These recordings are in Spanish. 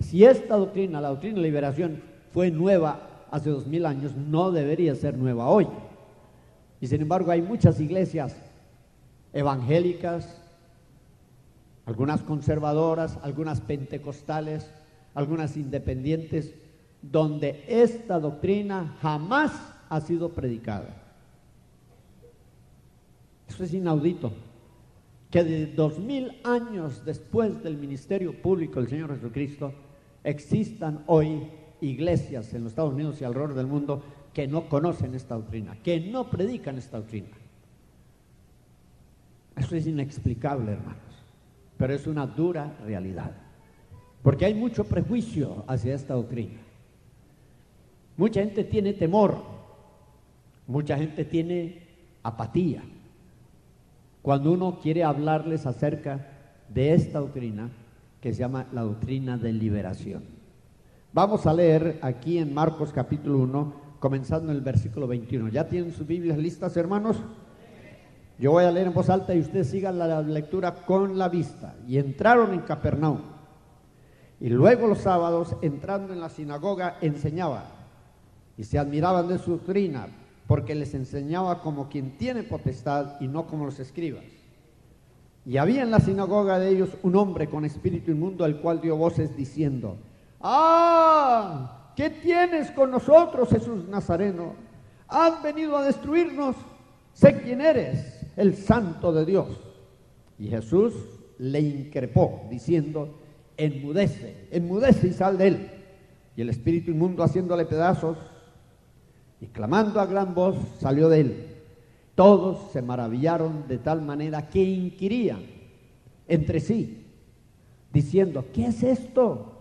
Si esta doctrina, la doctrina de la liberación, fue nueva hace 2000 años, no debería ser nueva hoy. Y sin embargo hay muchas iglesias evangélicas, algunas conservadoras, algunas pentecostales, algunas independientes, donde esta doctrina jamás ha sido predicada. Eso es inaudito, que de 2000 años después del ministerio público del Señor Jesucristo existan hoy iglesias en los Estados Unidos y alrededor del mundo que no conocen esta doctrina, que no predican esta doctrina. Eso es inexplicable, hermanos, pero es una dura realidad, porque hay mucho prejuicio hacia esta doctrina. Mucha gente tiene temor, mucha gente tiene apatía cuando uno quiere hablarles acerca de esta doctrina que se llama la doctrina de liberación. Vamos a leer aquí en Marcos capítulo 1, comenzando en el versículo 21. ¿Ya tienen sus Biblias listas, hermanos? Yo voy a leer en voz alta y ustedes sigan la lectura con la vista. Y entraron en Capernaum, y luego los sábados, entrando en la sinagoga, enseñaba, y se admiraban de su doctrina, porque les enseñaba como quien tiene potestad y no como los escribas. Y había en la sinagoga de ellos un hombre con espíritu inmundo, al cual dio voces diciendo: ¡Ah! ¿Qué tienes con nosotros, Jesús Nazareno? ¿Has venido a destruirnos? Sé quién eres, el Santo de Dios. Y Jesús le increpó, diciendo: enmudece, enmudece y sal de él. Y el espíritu inmundo, haciéndole pedazos y clamando a gran voz, salió de él. Todos se maravillaron de tal manera que inquirían entre sí, diciendo: ¿qué es esto?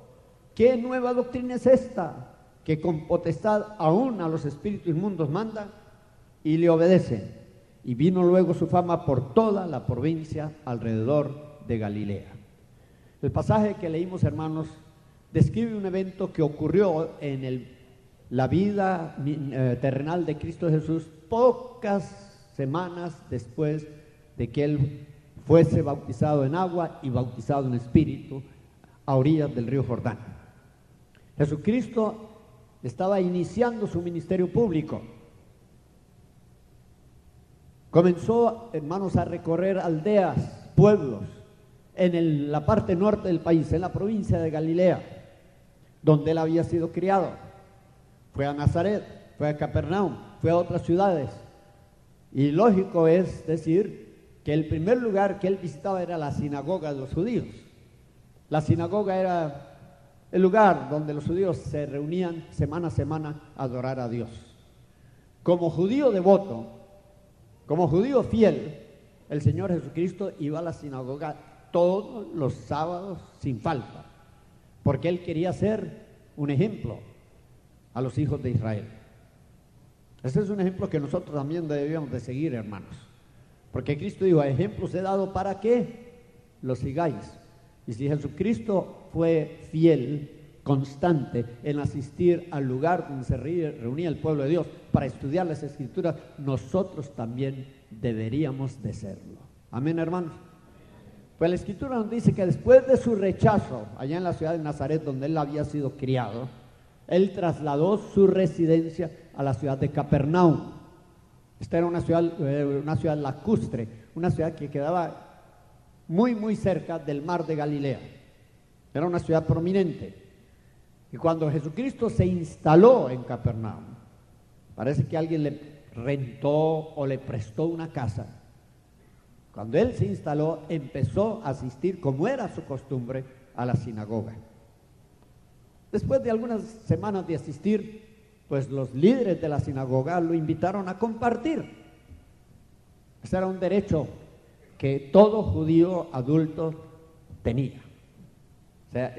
¿Qué nueva doctrina es esta? Que con potestad aún a los espíritus inmundos manda y le obedecen. Y vino luego su fama por toda la provincia alrededor de Galilea. El pasaje que leímos, hermanos, describe un evento que ocurrió en la vida terrenal de Cristo Jesús pocas semanas después de que Él fuese bautizado en agua y bautizado en espíritu a orillas del río Jordán. Jesucristo estaba iniciando su ministerio público. Comenzó, hermanos, a recorrer aldeas, pueblos, en la parte norte del país, en la provincia de Galilea, donde Él había sido criado. Fue a Nazaret, fue a Capernaum, fue a otras ciudades. Y lógico es decir que el primer lugar que Él visitaba era la sinagoga de los judíos. La sinagoga era el lugar donde los judíos se reunían semana a semana a adorar a Dios. Como judío devoto, como judío fiel, el Señor Jesucristo iba a la sinagoga todos los sábados sin falta, porque Él quería ser un ejemplo a los hijos de Israel. Ese es un ejemplo que nosotros también debíamos de seguir, hermanos, porque Cristo dijo: ejemplos he dado para que los sigáis. Y si Jesucristo fue fiel, constante en asistir al lugar donde se reunía el pueblo de Dios para estudiar las Escrituras, nosotros también deberíamos de serlo. Amén, hermanos. Pues la Escritura nos dice que después de su rechazo allá en la ciudad de Nazaret, donde Él había sido criado, Él trasladó su residencia a la ciudad de Capernaum. Esta era una ciudad lacustre, una ciudad que quedaba muy cerca del mar de Galilea. Era una ciudad prominente. Y cuando Jesucristo se instaló en Capernaum, parece que alguien le rentó o le prestó una casa. Cuando Él se instaló, empezó a asistir, como era su costumbre, a la sinagoga. Después de algunas semanas de asistir, pues los líderes de la sinagoga lo invitaron a compartir. Ese era un derecho que todo judío adulto tenía. O sea,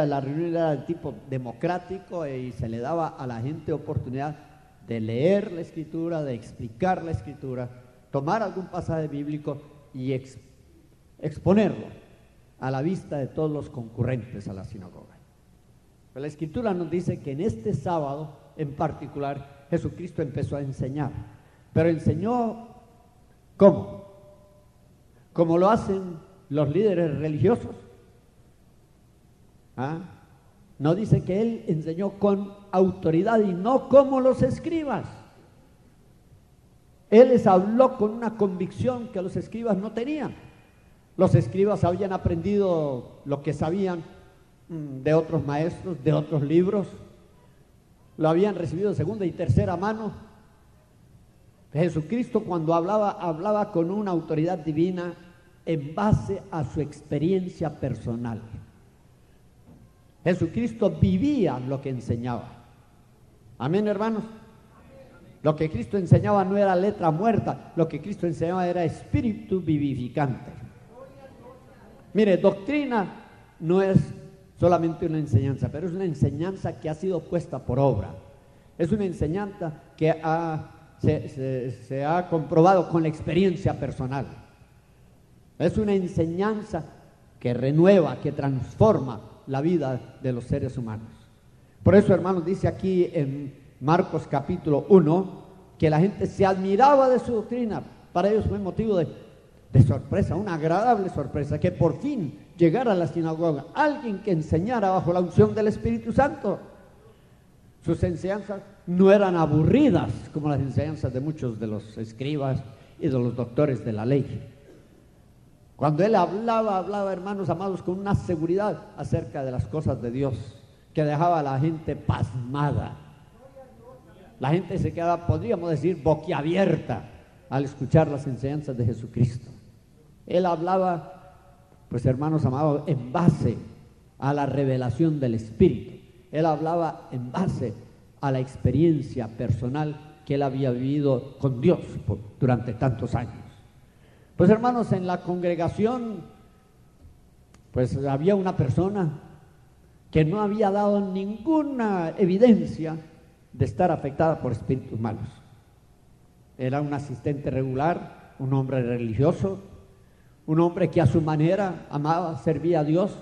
la reunión era de tipo democrático y se le daba a la gente oportunidad de leer la Escritura, de explicar la Escritura, tomar algún pasaje bíblico y exponerlo a la vista de todos los concurrentes a la sinagoga. Pero la Escritura nos dice que en este sábado en particular Jesucristo empezó a enseñar, pero enseñó ¿cómo? Como lo hacen los líderes religiosos. No dice que él enseñó con autoridad y no como los escribas. Él les habló con una convicción que los escribas no tenían. Los escribas habían aprendido lo que sabían de otros maestros, de otros libros. Lo habían recibido de segunda y tercera mano. Jesucristo, cuando hablaba con una autoridad divina en base a su experiencia personal. Jesucristo vivía lo que enseñaba. Amén, hermanos. Lo que Cristo enseñaba no era letra muerta, lo que Cristo enseñaba era espíritu vivificante. Mire, doctrina no es solamente una enseñanza, pero es una enseñanza que ha sido puesta por obra. Es una enseñanza que se ha comprobado con la experiencia personal. Es una enseñanza que renueva, que transforma la vida de los seres humanos. Por eso, hermanos, dice aquí en Marcos capítulo 1 que la gente se admiraba de su doctrina. Para ellos fue motivo de sorpresa, una agradable sorpresa, que por fin llegara a la sinagoga alguien que enseñara bajo la unción del Espíritu Santo. Sus enseñanzas no eran aburridas como las enseñanzas de muchos de los escribas y de los doctores de la ley. Cuando él hablaba, hermanos amados, con una seguridad acerca de las cosas de Dios, que dejaba a la gente pasmada. La gente se quedaba, podríamos decir, boquiabierta al escuchar las enseñanzas de Jesucristo. Él hablaba, pues hermanos amados, en base a la revelación del Espíritu. Él hablaba en base a la experiencia personal que él había vivido con Dios durante tantos años. Pues hermanos, en la congregación, pues había una persona que no había dado ninguna evidencia de estar afectada por espíritus malos. Era un asistente regular, un hombre religioso, un hombre que a su manera amaba, servía a Dios.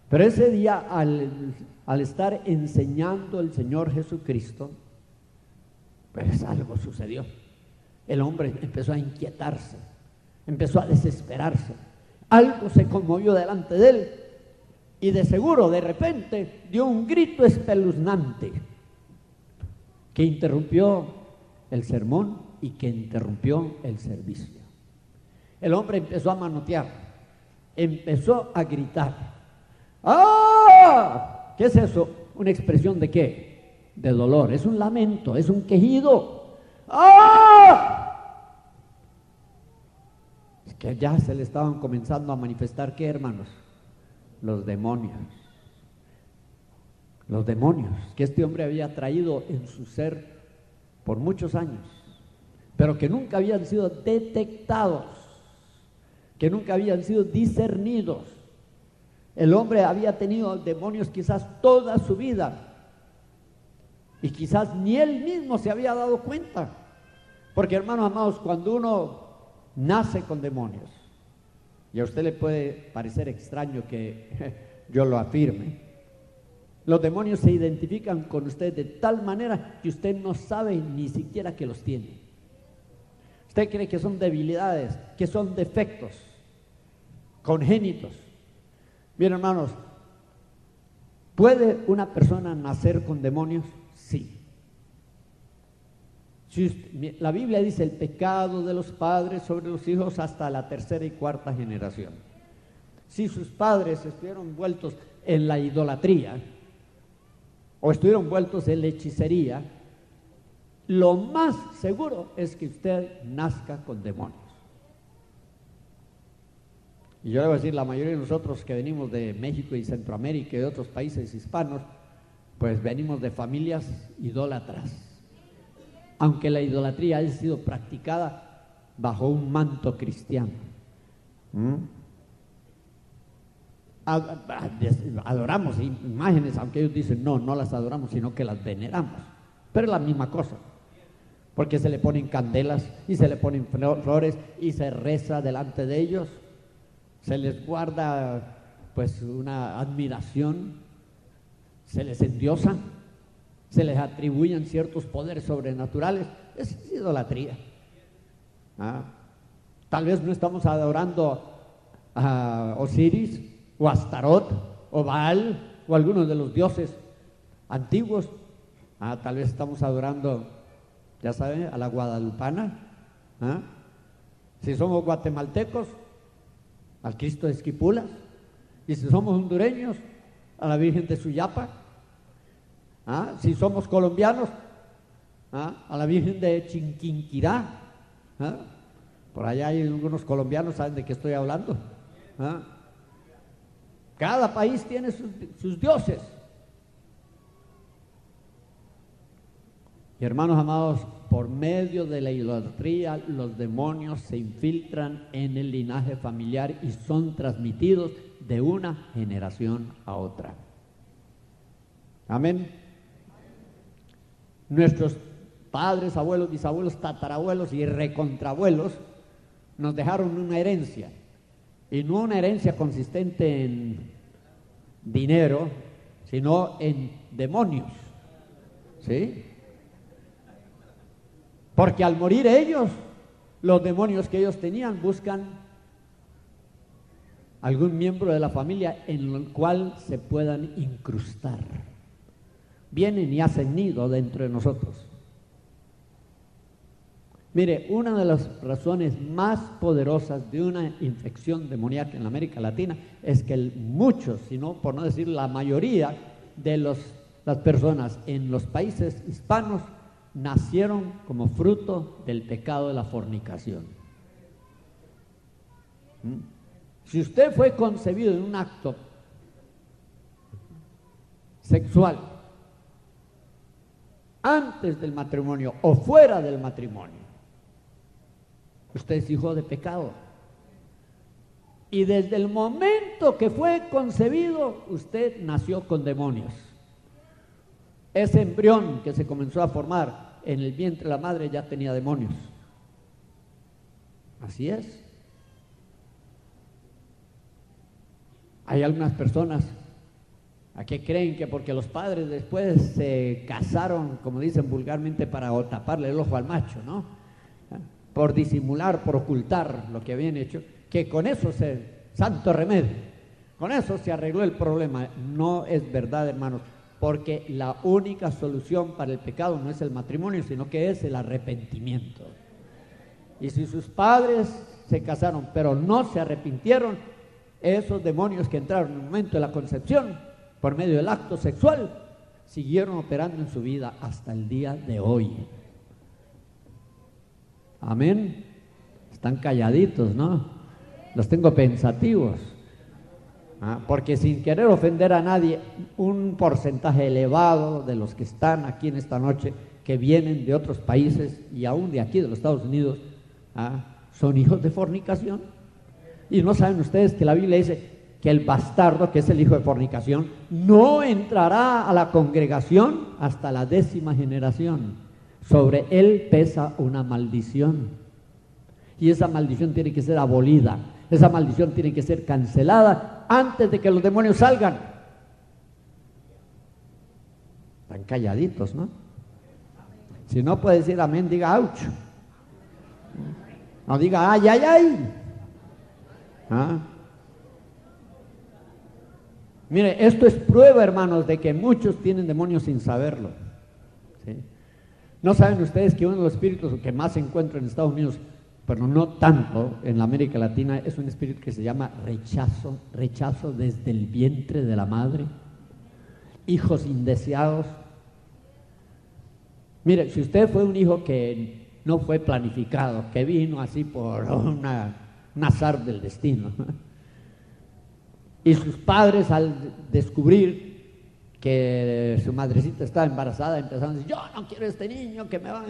Pero ese día, al estar enseñando el Señor Jesucristo, pues algo sucedió. El hombre empezó a inquietarse, empezó a desesperarse. Algo se conmovió delante de él y de seguro, de repente, dio un grito espeluznante que interrumpió el sermón y que interrumpió el servicio. El hombre empezó a manotear, empezó a gritar. ¡Ah! ¿Qué es eso? ¿Una expresión de qué? De dolor. Es un lamento, es un quejido. ¡Ah! Es que ya se le estaban comenzando a manifestar, ¿qué, hermanos? Los demonios. Los demonios que este hombre había traído en su ser por muchos años, pero que nunca habían sido detectados, que nunca habían sido discernidos. El hombre había tenido demonios quizás toda su vida y quizás ni él mismo se había dado cuenta. Porque, hermanos amados, cuando uno nace con demonios, y a usted le puede parecer extraño que yo lo afirme, los demonios se identifican con usted de tal manera que usted no sabe ni siquiera que los tiene. Usted cree que son debilidades, que son defectos congénitos. Bien, hermanos, ¿puede una persona nacer con demonios? Sí. La Biblia dice el pecado de los padres sobre los hijos hasta la tercera y cuarta generación. Si sus padres estuvieron envueltos en la idolatría o estuvieron envueltos en la hechicería, lo más seguro es que usted nazca con demonios. Y yo le voy a decir, la mayoría de nosotros que venimos de México y Centroamérica y de otros países hispanos, pues venimos de familias idólatras. Aunque la idolatría haya sido practicada bajo un manto cristiano. Adoramos imágenes, aunque ellos dicen no las adoramos, sino que las veneramos. Pero es la misma cosa, porque se le ponen candelas y se le ponen flores y se reza delante de ellos. Se les guarda pues una admiración, se les endiosa, se les atribuyen ciertos poderes sobrenaturales. Es idolatría. Tal vez no estamos adorando a Osiris o Astarot o Baal o algunos de los dioses antiguos. Tal vez estamos adorando, ya saben, a la guadalupana. Si somos guatemaltecos, al Cristo de Esquipulas. Y si somos hondureños, a la Virgen de Suyapa. Si somos colombianos, a la Virgen de Chinquinquirá. Por allá hay algunos colombianos, saben de qué estoy hablando. Cada país tiene sus dioses. Y hermanos amados, por medio de la idolatría, los demonios se infiltran en el linaje familiar y son transmitidos de una generación a otra. Amén. Nuestros padres, abuelos, bisabuelos, tatarabuelos y recontrabuelos nos dejaron una herencia, y no una herencia consistente en dinero, sino en demonios, ¿sí? Porque al morir ellos, los demonios que ellos tenían buscan algún miembro de la familia en el cual se puedan incrustar. Vienen y hacen nido dentro de nosotros. Mire, una de las razones más poderosas de una infección demoníaca en la América Latina es que muchos, si no, por no decir la mayoría de las personas en los países hispanos nacieron como fruto del pecado de la fornicación. Si usted fue concebido en un acto sexual antes del matrimonio o fuera del matrimonio, usted es hijo de pecado. Y desde el momento que fue concebido, usted nació con demonios. Ese embrión que se comenzó a formar en el vientre de la madre ya tenía demonios. Así es. Hay algunas personas que creen que porque los padres después se casaron, como dicen vulgarmente, para taparle el ojo al macho, ¿no? Por disimular, por ocultar lo que habían hecho, que con eso santo remedio, con eso se arregló el problema. No es verdad, hermanos, porque la única solución para el pecado no es el matrimonio, sino que es el arrepentimiento. Y si sus padres se casaron pero no se arrepintieron, esos demonios que entraron en el momento de la concepción por medio del acto sexual siguieron operando en su vida hasta el día de hoy. Amén. Están calladitos, ¿no? Los tengo pensativos. Porque sin querer ofender a nadie, un porcentaje elevado de los que están aquí en esta noche, que vienen de otros países y aún de aquí de los Estados Unidos, son hijos de fornicación. Y no saben ustedes que la Biblia dice que el bastardo, que es el hijo de fornicación, no entrará a la congregación hasta la 10ª generación. Sobre él pesa una maldición. Y esa maldición tiene que ser abolida. Esa maldición tiene que ser cancelada antes de que los demonios salgan. Están calladitos, ¿no? Si no puede decir amén, diga ouch. No diga ay, ay, ay. Mire, esto es prueba, hermanos, de que muchos tienen demonios sin saberlo. ¿Sí? ¿No saben ustedes que uno de los espíritus que más se encuentra en Estados Unidos, pero no tanto en la América Latina, es un espíritu que se llama rechazo desde el vientre de la madre, hijos indeseados? Mire, si usted fue un hijo que no fue planificado, que vino así por un azar del destino, y sus padres al descubrir que su madrecita estaba embarazada empezaron a decir, yo no quiero este niño, que me va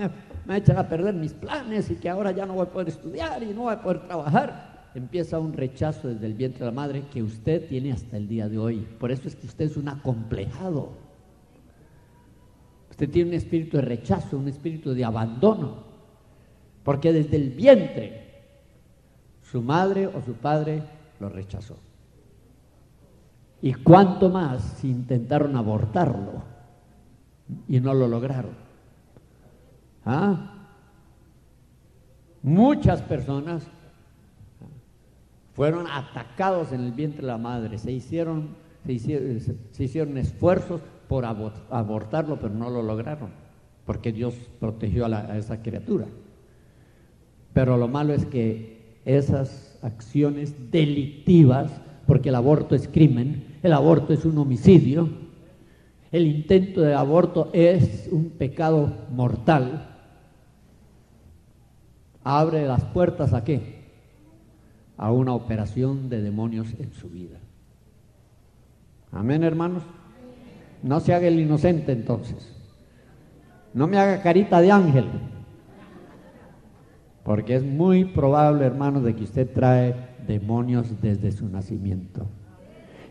a echar a perder mis planes y que ahora ya no voy a poder estudiar y no voy a poder trabajar. Empieza un rechazo desde el vientre de la madre que usted tiene hasta el día de hoy. Por eso es que usted es un acomplejado. Usted tiene un espíritu de rechazo, un espíritu de abandono, porque desde el vientre su madre o su padre lo rechazó. Y cuánto más si intentaron abortarlo y no lo lograron. Muchas personas fueron atacados en el vientre de la madre, se hicieron se hicieron esfuerzos por abortarlo, pero no lo lograron, porque Dios protegió a esa criatura. Pero lo malo es que esas acciones delictivas, porque el aborto es crimen, el aborto es un homicidio, el intento de aborto es un pecado mortal, abre las puertas ¿a qué? A una operación de demonios en su vida. Amén, hermanos. No se haga el inocente entonces. No me haga carita de ángel. Porque es muy probable, hermanos, de que usted trae demonios desde su nacimiento.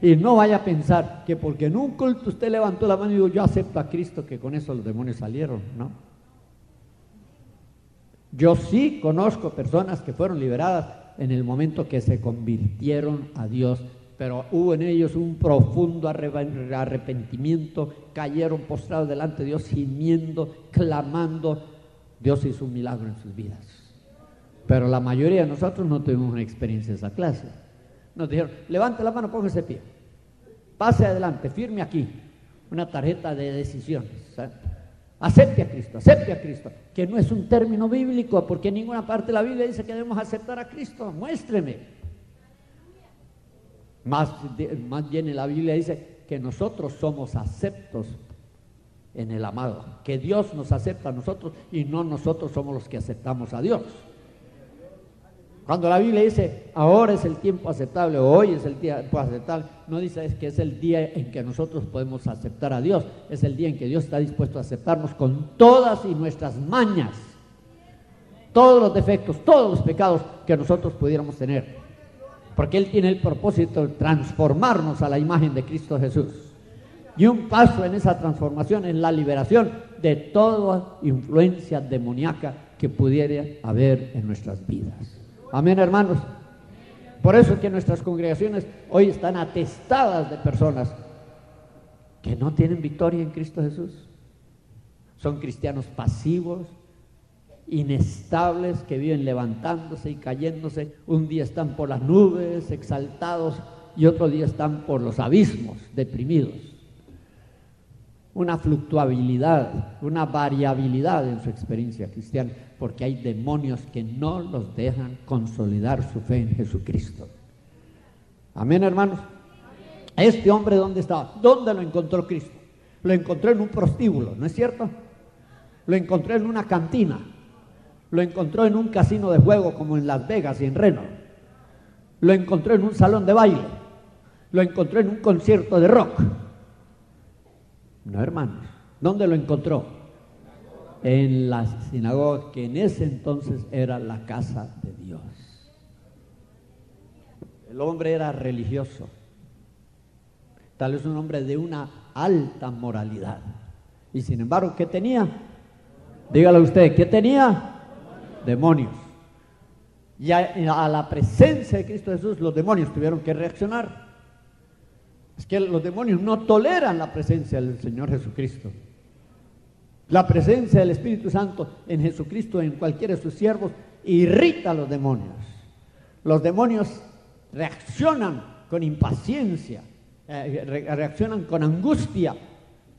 Y no vaya a pensar que porque en un culto usted levantó la mano y dijo, yo acepto a Cristo, que con eso los demonios salieron, ¿no? Yo sí conozco personas que fueron liberadas en el momento que se convirtieron a Dios, pero hubo en ellos un profundo arrepentimiento, cayeron postrados delante de Dios, gimiendo, clamando. Dios hizo un milagro en sus vidas. Pero la mayoría de nosotros no tuvimos una experiencia de esa clase. Nos dijeron, levante la mano, póngase de pie, pase adelante, firme aquí una tarjeta de decisiones, ¿sabes? Acepte a Cristo, que no es un término bíblico, porque en ninguna parte de la Biblia dice que debemos aceptar a Cristo. Muéstreme. Más bien en la Biblia dice que nosotros somos aceptos en el amado, que Dios nos acepta a nosotros y no nosotros somos los que aceptamos a Dios. Cuando la Biblia dice ahora es el tiempo aceptable, o hoy es el tiempo aceptable, no dice que es el día en que nosotros podemos aceptar a Dios, es el día en que Dios está dispuesto a aceptarnos con todas y nuestras mañas, todos los defectos, todos los pecados que nosotros pudiéramos tener, porque Él tiene el propósito de transformarnos a la imagen de Cristo Jesús. Y un paso en esa transformación es la liberación de toda influencia demoníaca que pudiera haber en nuestras vidas. Amén, hermanos. Por eso es que nuestras congregaciones hoy están atestadas de personas que no tienen victoria en Cristo Jesús. Son cristianos pasivos, inestables, que viven levantándose y cayéndose. Un día están por las nubes, exaltados, y otro día están por los abismos, deprimidos. Una fluctuabilidad, una variabilidad en su experiencia cristiana, porque hay demonios que no los dejan consolidar su fe en Jesucristo. Amén, hermanos. Este hombre, ¿dónde estaba? ¿Dónde lo encontró Cristo? Lo encontró en un prostíbulo, ¿no es cierto? Lo encontró en una cantina, lo encontró en un casino de juego como en Las Vegas y en Reno, lo encontró en un salón de baile, lo encontró en un concierto de rock. No, hermanos. ¿Dónde lo encontró? En la sinagoga, que en ese entonces era la casa de Dios. El hombre era religioso, tal vez un hombre de una alta moralidad, y sin embargo, ¿qué tenía? Dígale usted, ¿qué tenía? Demonios. Y a la presencia de Cristo Jesús, los demonios tuvieron que reaccionar. Es que los demonios no toleran la presencia del Señor Jesucristo. La presencia del Espíritu Santo en Jesucristo, en cualquiera de sus siervos, irrita a los demonios. Los demonios reaccionan con impaciencia, reaccionan con angustia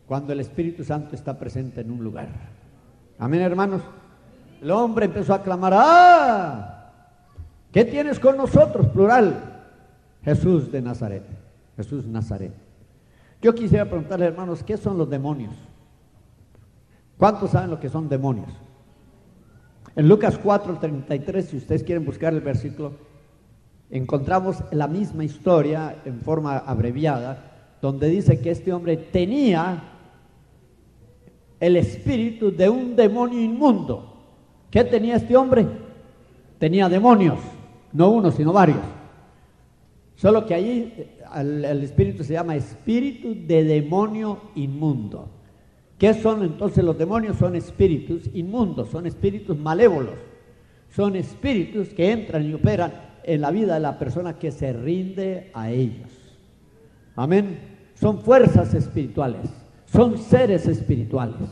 cuando el Espíritu Santo está presente en un lugar. Amén, hermanos. El hombre empezó a clamar, ¡ah! ¿Qué tienes con nosotros? Plural. Jesús de Nazaret. Jesús Nazaret. Yo quisiera preguntarle, hermanos, ¿qué son los demonios? ¿Cuántos saben lo que son demonios? En Lucas 4:33, si ustedes quieren buscar el versículo, encontramos la misma historia en forma abreviada, donde dice que este hombre tenía el espíritu de un demonio inmundo. ¿Qué tenía este hombre? Tenía demonios, no uno, sino varios. Solo que allí el espíritu se llama espíritu de demonio inmundo. ¿Qué son entonces los demonios? Son espíritus inmundos, son espíritus malévolos, son espíritus que entran y operan en la vida de la persona que se rinde a ellos. Amén. Son fuerzas espirituales, son seres espirituales.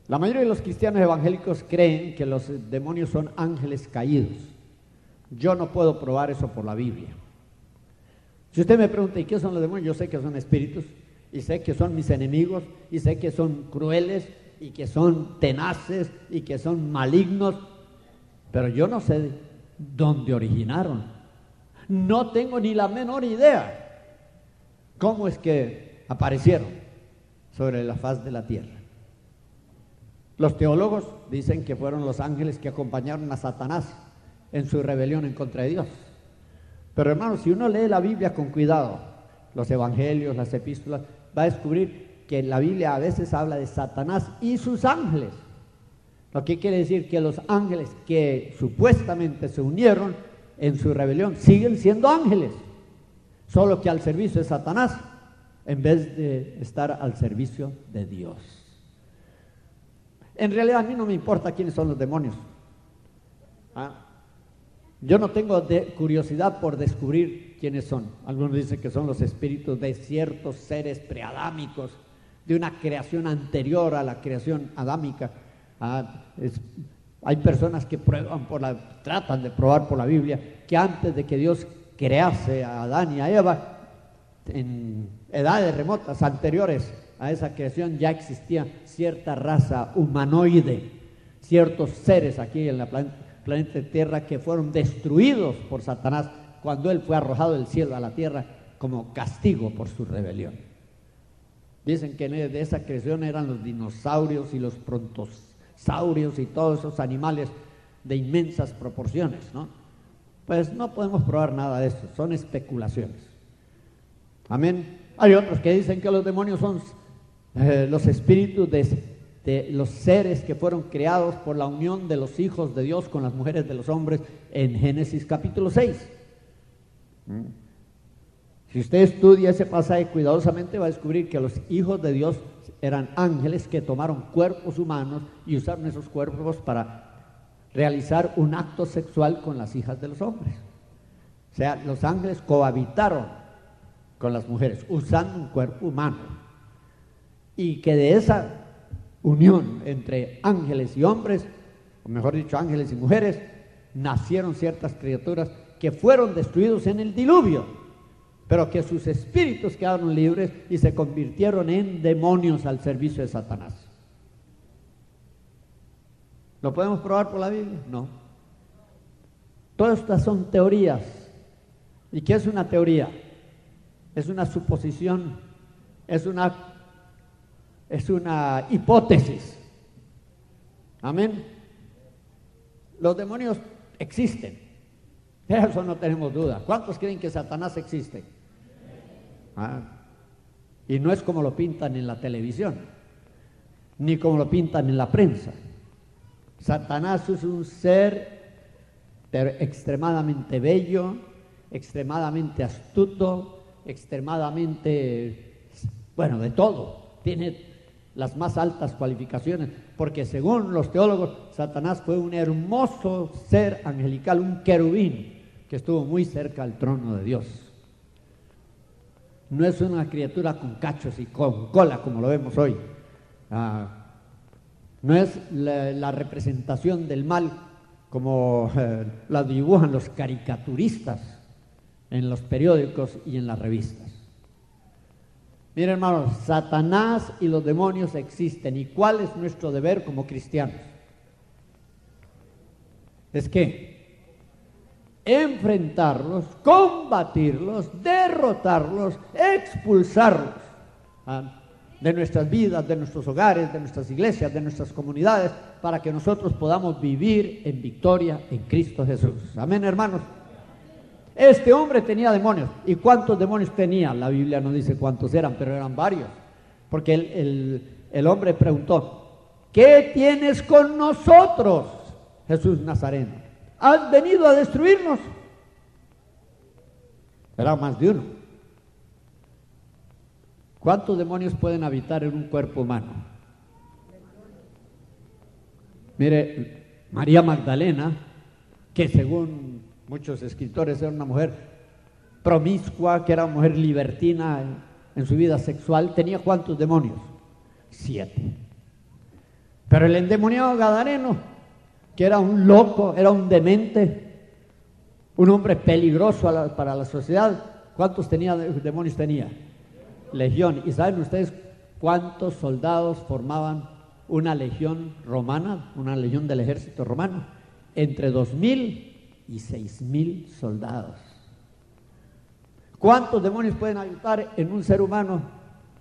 La mayoría de los cristianos evangélicos creen que los demonios son ángeles caídos. Yo no puedo probar eso por la Biblia. Si usted me pregunta, ¿y qué son los demonios? Yo sé que son espíritus, y sé que son mis enemigos, y sé que son crueles, y que son tenaces, y que son malignos, pero yo no sé dónde originaron. No tengo ni la menor idea cómo es que aparecieron sobre la faz de la tierra. Los teólogos dicen que fueron los ángeles que acompañaron a Satanás en su rebelión en contra de Dios. Pero hermanos, si uno lee la Biblia con cuidado, los evangelios, las epístolas, va a descubrir que la Biblia a veces habla de Satanás y sus ángeles. Lo que quiere decir que los ángeles que supuestamente se unieron en su rebelión siguen siendo ángeles, solo que al servicio de Satanás en vez de estar al servicio de Dios. En realidad a mí no me importa quiénes son los demonios. Yo no tengo curiosidad por descubrir quiénes son. Algunos dicen que son los espíritus de ciertos seres preadámicos, de una creación anterior a la creación adámica. Hay personas que tratan de probar por la Biblia que antes de que Dios crease a Adán y a Eva, en edades remotas anteriores a esa creación ya existía cierta raza humanoide, ciertos seres aquí en la planeta Tierra que fueron destruidos por Satanás cuando él fue arrojado del cielo a la tierra como castigo por su rebelión. Dicen que de esa creación eran los dinosaurios y los brontosaurios y todos esos animales de inmensas proporciones, ¿no? Pues no podemos probar nada de esto, son especulaciones. Amén. Hay otros que dicen que los demonios son los espíritus de los seres que fueron creados por la unión de los hijos de Dios con las mujeres de los hombres en Génesis capítulo 6. Si usted estudia ese pasaje cuidadosamente va a descubrir que los hijos de Dios eran ángeles que tomaron cuerpos humanos y usaron esos cuerpos para realizar un acto sexual con las hijas de los hombres. O sea, los ángeles cohabitaron con las mujeres usando un cuerpo humano, y que de esa unión entre ángeles y hombres, o mejor dicho ángeles y mujeres, nacieron ciertas criaturas que fueron destruidos en el diluvio, pero que sus espíritus quedaron libres y se convirtieron en demonios al servicio de Satanás. ¿Lo podemos probar por la Biblia? No. Todas estas son teorías. ¿Y qué es una teoría? Es una suposición, es una hipótesis. Amén. Los demonios existen, de eso no tenemos duda. ¿Cuántos creen que Satanás existe? Y no es como lo pintan en la televisión, ni como lo pintan en la prensa. Satanás es un ser extremadamente bello, extremadamente astuto, extremadamente, bueno, de todo. Tiene las más altas cualificaciones, porque según los teólogos, Satanás fue un hermoso ser angelical, un querubín que estuvo muy cerca al trono de Dios. No es una criatura con cachos y con cola como lo vemos hoy. No es la representación del mal como la dibujan los caricaturistas en los periódicos y en las revistas. Miren, hermanos, Satanás y los demonios existen. ¿Y cuál es nuestro deber como cristianos? Es que enfrentarlos, combatirlos, derrotarlos, expulsarlos de nuestras vidas, de nuestros hogares, de nuestras iglesias, de nuestras comunidades, para que nosotros podamos vivir en victoria en Cristo Jesús. Amén, hermanos. Este hombre tenía demonios. ¿Y cuántos demonios tenía? La Biblia no dice cuántos eran, pero eran varios. Porque el hombre preguntó: ¿qué tienes con nosotros, Jesús Nazareno? ¿Has venido a destruirnos? Era más de uno. ¿Cuántos demonios pueden habitar en un cuerpo humano? Mire, María Magdalena, que según muchos escritores era una mujer promiscua, que era una mujer libertina en su vida sexual, ¿tenía cuántos demonios? 7. Pero el endemoniado gadareno, que era un loco, era un demente, un hombre peligroso para la sociedad, ¿Cuántos demonios tenía? Legión. ¿Y saben ustedes cuántos soldados formaban una legión romana, una legión del ejército romano? Entre 2.000 y 6.000 soldados. ¿Cuántos demonios pueden habitar en un ser humano?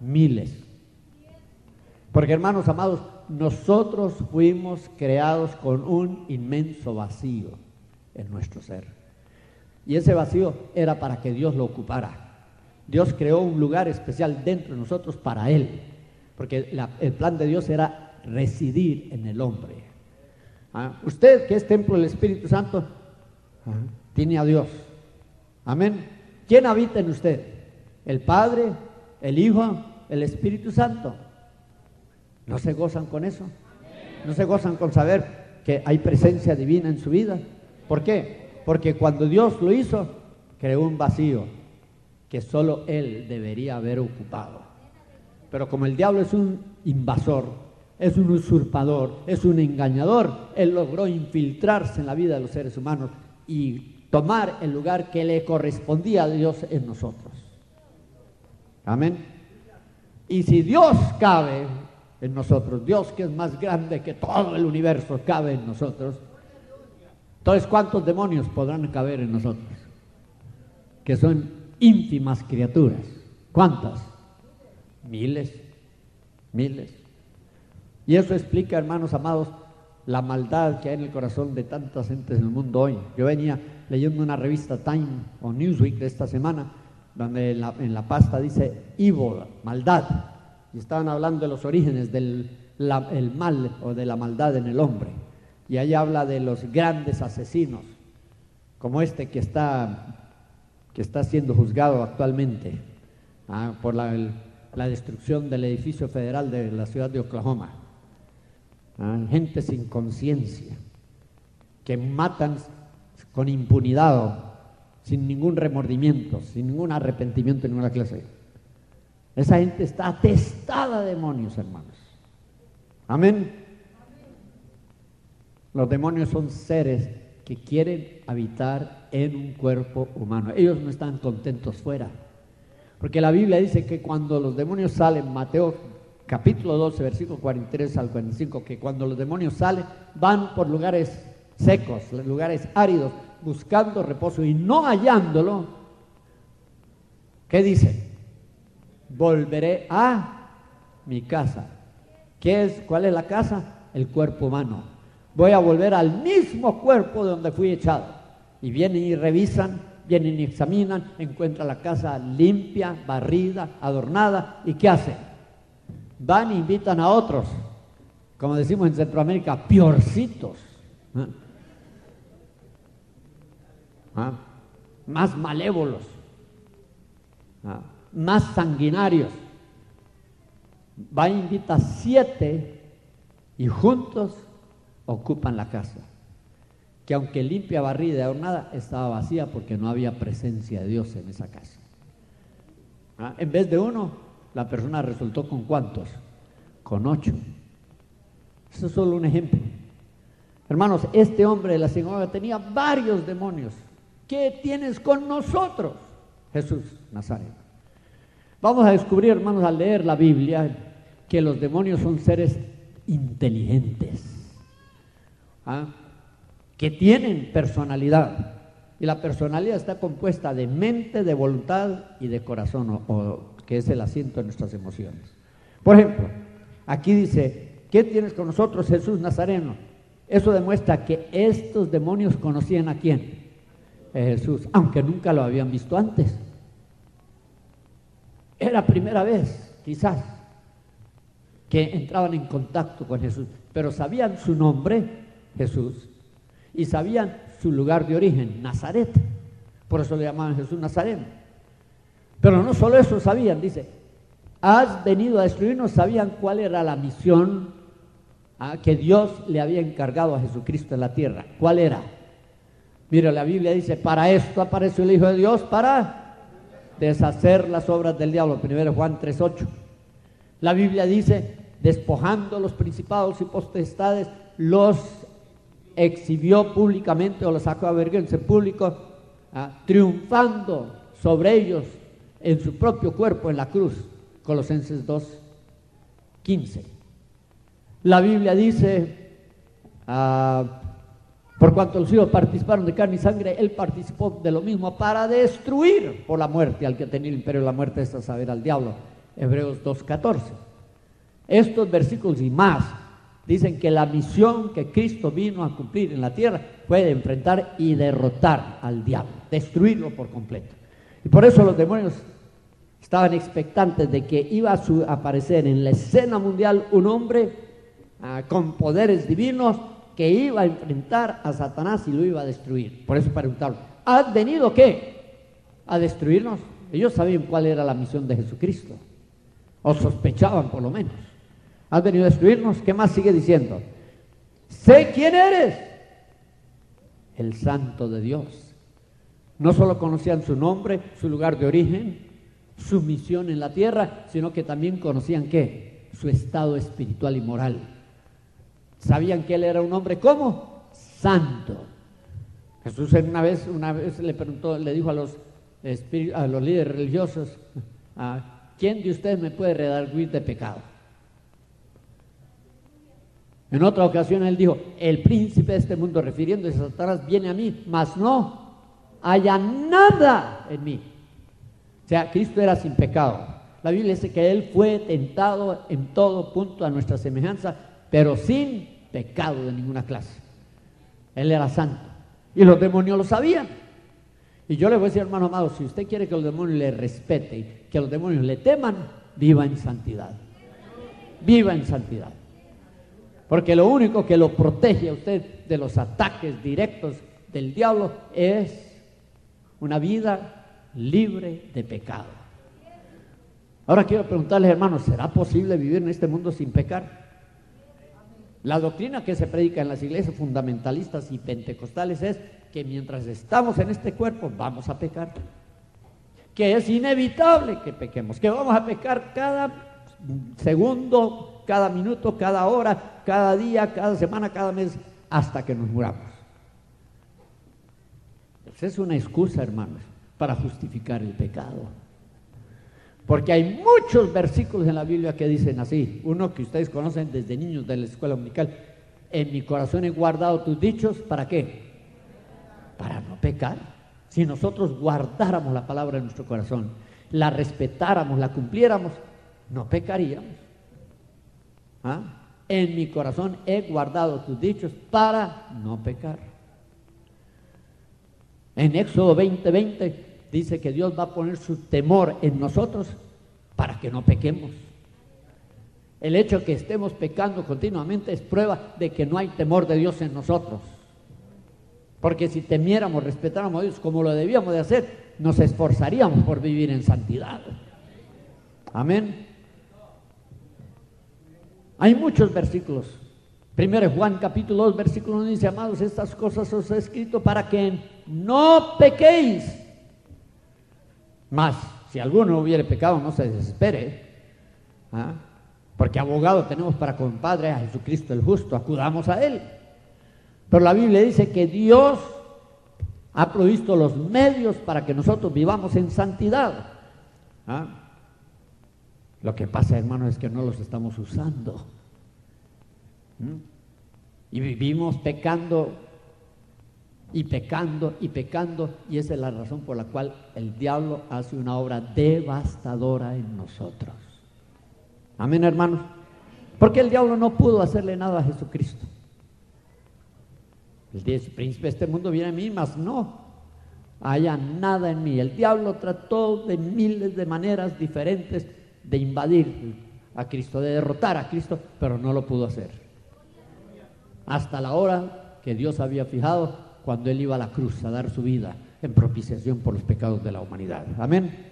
Miles. Porque, hermanos amados, nosotros fuimos creados con un inmenso vacío en nuestro ser. Y ese vacío era para que Dios lo ocupara. Dios creó un lugar especial dentro de nosotros para Él. Porque el plan de Dios era residir en el hombre. Usted, que es templo del Espíritu Santo, tiene a Dios. Amén. ¿Quién habita en usted? El Padre, el Hijo, el Espíritu Santo. ¿No se gozan con eso? ¿No se gozan con saber que hay presencia divina en su vida? ¿Por qué? Porque cuando Dios lo hizo, creó un vacío que solo Él debería haber ocupado. Pero como el diablo es un invasor, es un usurpador, es un engañador, Él logró infiltrarse en la vida de los seres humanos y tomar el lugar que le correspondía a Dios en nosotros. Amén. Y si Dios cabe en nosotros, Dios que es más grande que todo el universo cabe en nosotros, entonces ¿cuántos demonios podrán caber en nosotros? Que son ínfimas criaturas. ¿Cuántas? Miles. Y eso explica, hermanos amados, la maldad que hay en el corazón de tantas gentes en el mundo hoy. Yo venía leyendo una revista Time o Newsweek de esta semana, donde en la pasta dice evil, maldad, y estaban hablando de los orígenes del mal o de la maldad en el hombre, y ahí habla de los grandes asesinos, como este que está siendo juzgado actualmente por la destrucción del edificio federal de la ciudad de Oklahoma. Gente sin conciencia, que matan con impunidad, sin ningún remordimiento, sin ningún arrepentimiento de ninguna clase. Esa gente está atestada de demonios, hermanos. Amén. Los demonios son seres que quieren habitar en un cuerpo humano. Ellos no están contentos fuera, porque la Biblia dice que cuando los demonios salen, Mateo capítulo 12, versículo 43 al 45, que cuando los demonios salen, van por lugares secos, lugares áridos, buscando reposo y no hallándolo. ¿Qué dice? Volveré a mi casa. ¿Cuál es la casa? El cuerpo humano. Voy a volver al mismo cuerpo de donde fui echado. Y vienen y revisan, vienen y examinan, encuentran la casa limpia, barrida, adornada. ¿Y qué hacen? Van e invitan a otros, como decimos en Centroamérica, piorcitos, más malévolos, más sanguinarios. Va e invita a 7 y juntos ocupan la casa, que aunque limpia, barrida y adornada, estaba vacía porque no había presencia de Dios en esa casa. En vez de uno, la persona resultó con ¿cuántos? Con 8. Eso es solo un ejemplo. Hermanos, este hombre de la sinagoga tenía varios demonios. ¿Qué tienes con nosotros? Jesús Nazareno. Vamos a descubrir, hermanos, al leer la Biblia, que los demonios son seres inteligentes, que tienen personalidad. Y la personalidad está compuesta de mente, de voluntad y de corazón, que es el asiento de nuestras emociones. Por ejemplo, aquí dice, ¿qué tienes con nosotros, Jesús Nazareno? Eso demuestra que estos demonios conocían a quién, Jesús, aunque nunca lo habían visto antes. Era primera vez, quizás, que entraban en contacto con Jesús, pero sabían su nombre, Jesús, y sabían su lugar de origen, Nazaret. Por eso le llamaban Jesús Nazareno. Pero no solo eso sabían, dice, has venido a destruirnos. Sabían cuál era la misión que Dios le había encargado a Jesucristo en la tierra. ¿Cuál era? Mira, la Biblia dice, para esto apareció el Hijo de Dios, para deshacer las obras del diablo. 1 Juan 3:8. La Biblia dice, despojando los principados y potestades, los exhibió públicamente o los sacó a vergüenza en público, triunfando sobre ellos en su propio cuerpo en la cruz. Colosenses 2:15. La Biblia dice, por cuanto los hijos participaron de carne y sangre, él participó de lo mismo para destruir por la muerte al que tenía el imperio de la muerte, es a saber, al diablo. Hebreos 2:14. Estos versículos y más dicen que la misión que Cristo vino a cumplir en la tierra fue de enfrentar y derrotar al diablo, destruirlo por completo. Y por eso los demonios estaban expectantes de que iba a aparecer en la escena mundial un hombre con poderes divinos que iba a enfrentar a Satanás y lo iba a destruir. Por eso preguntaron, ¿has venido qué? ¿A destruirnos? Ellos sabían cuál era la misión de Jesucristo, o sospechaban por lo menos. ¿Has venido a destruirnos? ¿Qué más sigue diciendo? Sé quién eres, el Santo de Dios. No solo conocían su nombre, su lugar de origen, su misión en la tierra, sino que también conocían ¿qué? Su estado espiritual y moral. Sabían que él era un hombre ¿cómo? Santo. Jesús una vez le preguntó, le dijo a los líderes religiosos, ¿quién de ustedes me puede redarguir de pecado? En otra ocasión él dijo, el príncipe de este mundo, refiriéndose a Satanás, viene a mí, mas no haya nada en mí. O sea, Cristo era sin pecado. La Biblia dice que él fue tentado en todo punto a nuestra semejanza, pero sin pecado de ninguna clase. Él era santo y los demonios lo sabían. Y yo le voy a decir, hermano amado, si usted quiere que los demonios le respeten, que los demonios le teman, viva en santidad. Viva en santidad. Porque lo único que lo protege a usted de los ataques directos del diablo es una vida libre de pecado. Ahora quiero preguntarles, hermanos, ¿será posible vivir en este mundo sin pecar? La doctrina que se predica en las iglesias fundamentalistas y pentecostales es que mientras estamos en este cuerpo vamos a pecar, que es inevitable que pequemos, que vamos a pecar cada segundo, cada minuto, cada hora, cada día, cada semana, cada mes, hasta que nos muramos. Esa es una excusa, hermanos, para justificar el pecado. Porque hay muchos versículos en la Biblia que dicen así. Uno que ustedes conocen desde niños de la escuela dominical. En mi corazón he guardado tus dichos, ¿para qué? Para no pecar. Si nosotros guardáramos la palabra en nuestro corazón, la respetáramos, la cumpliéramos, no pecaríamos. En mi corazón he guardado tus dichos para no pecar. En Éxodo 20:20 dice que Dios va a poner su temor en nosotros para que no pequemos. El hecho de que estemos pecando continuamente es prueba de que no hay temor de Dios en nosotros. Porque si temiéramos, respetáramos a Dios como lo debíamos de hacer, nos esforzaríamos por vivir en santidad. Amén. Hay muchos versículos. Primero Juan capítulo 2 versículo 1 dice, amados, estas cosas os he escrito para que no pequéis. Mas, si alguno hubiere pecado, no se desespere, porque abogado tenemos para compadre a Jesucristo el justo, acudamos a él. Pero la Biblia dice que Dios ha provisto los medios para que nosotros vivamos en santidad. Lo que pasa, hermanos, es que no los estamos usando. Y vivimos pecando y pecando y pecando, y esa es la razón por la cual el diablo hace una obra devastadora en nosotros. Amén, hermanos. Porque el diablo no pudo hacerle nada a Jesucristo. Él dice, príncipe de este mundo viene a mí, mas no haya nada en mí. El diablo trató de miles de maneras diferentes de invadir a Cristo, de derrotar a Cristo, pero no lo pudo hacer. Hasta la hora que Dios había fijado, cuando Él iba a la cruz a dar su vida en propiciación por los pecados de la humanidad. Amén.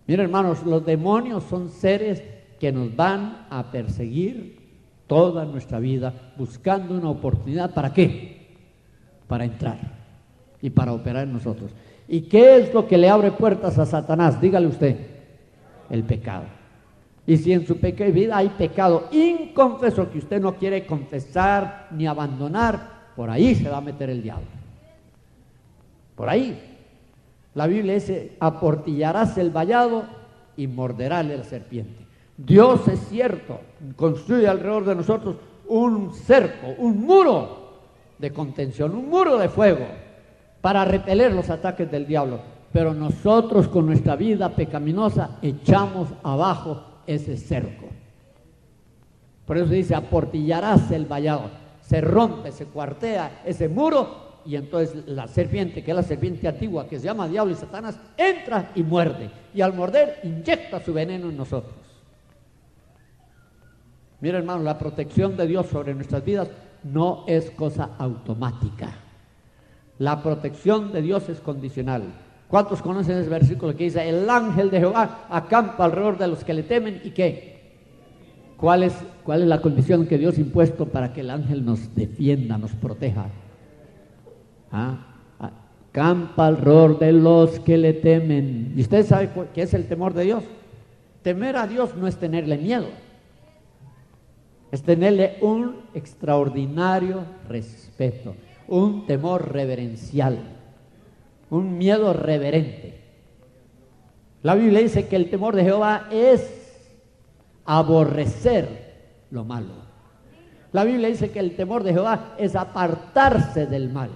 Miren, hermanos, los demonios son seres que nos van a perseguir toda nuestra vida, buscando una oportunidad. ¿Para qué? Para entrar y para operar en nosotros. ¿Y qué es lo que le abre puertas a Satanás? Dígale usted. El pecado. Y si en su vida hay pecado inconfeso que usted no quiere confesar ni abandonar, por ahí se va a meter el diablo. Por ahí. La Biblia dice, aportillarás el vallado y morderále la serpiente. Dios, es cierto, construye alrededor de nosotros un cerco, un muro de contención, un muro de fuego para repeler los ataques del diablo. Pero nosotros con nuestra vida pecaminosa echamos abajo ese cerco. Por eso dice, aportillarás el vallado. Se rompe, se cuartea ese muro y entonces la serpiente, que es la serpiente antigua, que se llama diablo y Satanás, entra y muerde. Y al morder, inyecta su veneno en nosotros. Mira, hermano, la protección de Dios sobre nuestras vidas no es cosa automática. La protección de Dios es condicional. ¿Cuántos conocen ese versículo que dice, el ángel de Jehová acampa alrededor de los que le temen? ¿Y qué? ¿Cuál es la condición que Dios ha impuesto para que el ángel nos defienda, nos proteja? Acampa alrededor de los que le temen. ¿Y usted sabe qué es el temor de Dios? Temer a Dios no es tenerle miedo, es tenerle un extraordinario respeto, un temor reverencial, un miedo reverente. La Biblia dice que el temor de Jehová es aborrecer lo malo. La Biblia dice que el temor de Jehová es apartarse del mal.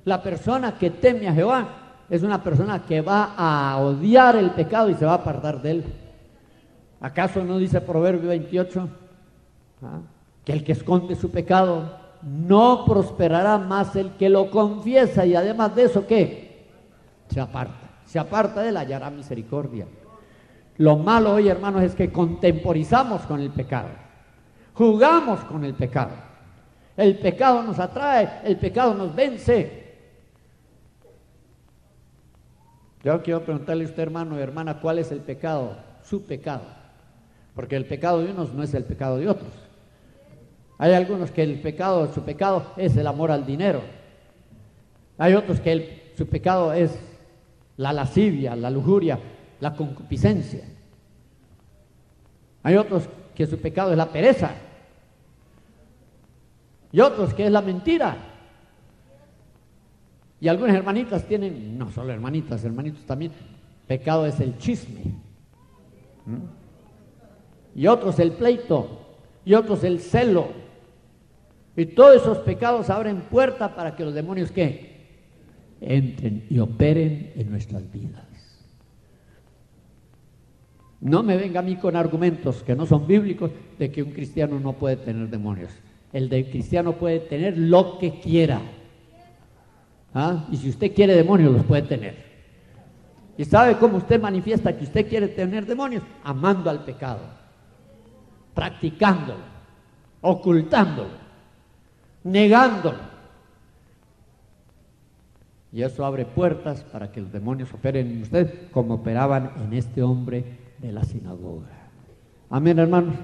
La persona que teme a Jehová es una persona que va a odiar el pecado y se va a apartar de él. ¿Acaso no dice Proverbio 28? Que el que esconde su pecado no prosperará más el que lo confiesa, y además de eso, ¿qué? Se aparta de él, hallará misericordia. Lo malo hoy, hermanos, es que contemporizamos con el pecado, jugamos con el pecado. El pecado nos atrae, el pecado nos vence. Yo quiero preguntarle a usted, hermano y hermana, ¿cuál es el pecado? Su pecado. Porque el pecado de unos no es el pecado de otros. Hay algunos que su pecado es el amor al dinero. Hay otros que su pecado es la lascivia, la lujuria, la concupiscencia. Hay otros que su pecado es la pereza. Y otros que es la mentira. Y algunas hermanitas tienen, no solo hermanitas, hermanitos también, pecado es el chisme. Y otros el pleito, y otros el celo. Y todos esos pecados abren puerta para que los demonios, ¿qué? Entren y operen en nuestras vidas. No me venga a mí con argumentos que no son bíblicos de que un cristiano no puede tener demonios. El cristiano puede tener lo que quiera. Y si usted quiere demonios, los puede tener. ¿Y sabe cómo usted manifiesta que usted quiere tener demonios? Amando al pecado, practicándolo, ocultándolo, negándolo. Y eso abre puertas para que los demonios operen en usted como operaban en este hombre de la sinagoga. Amén, hermanos.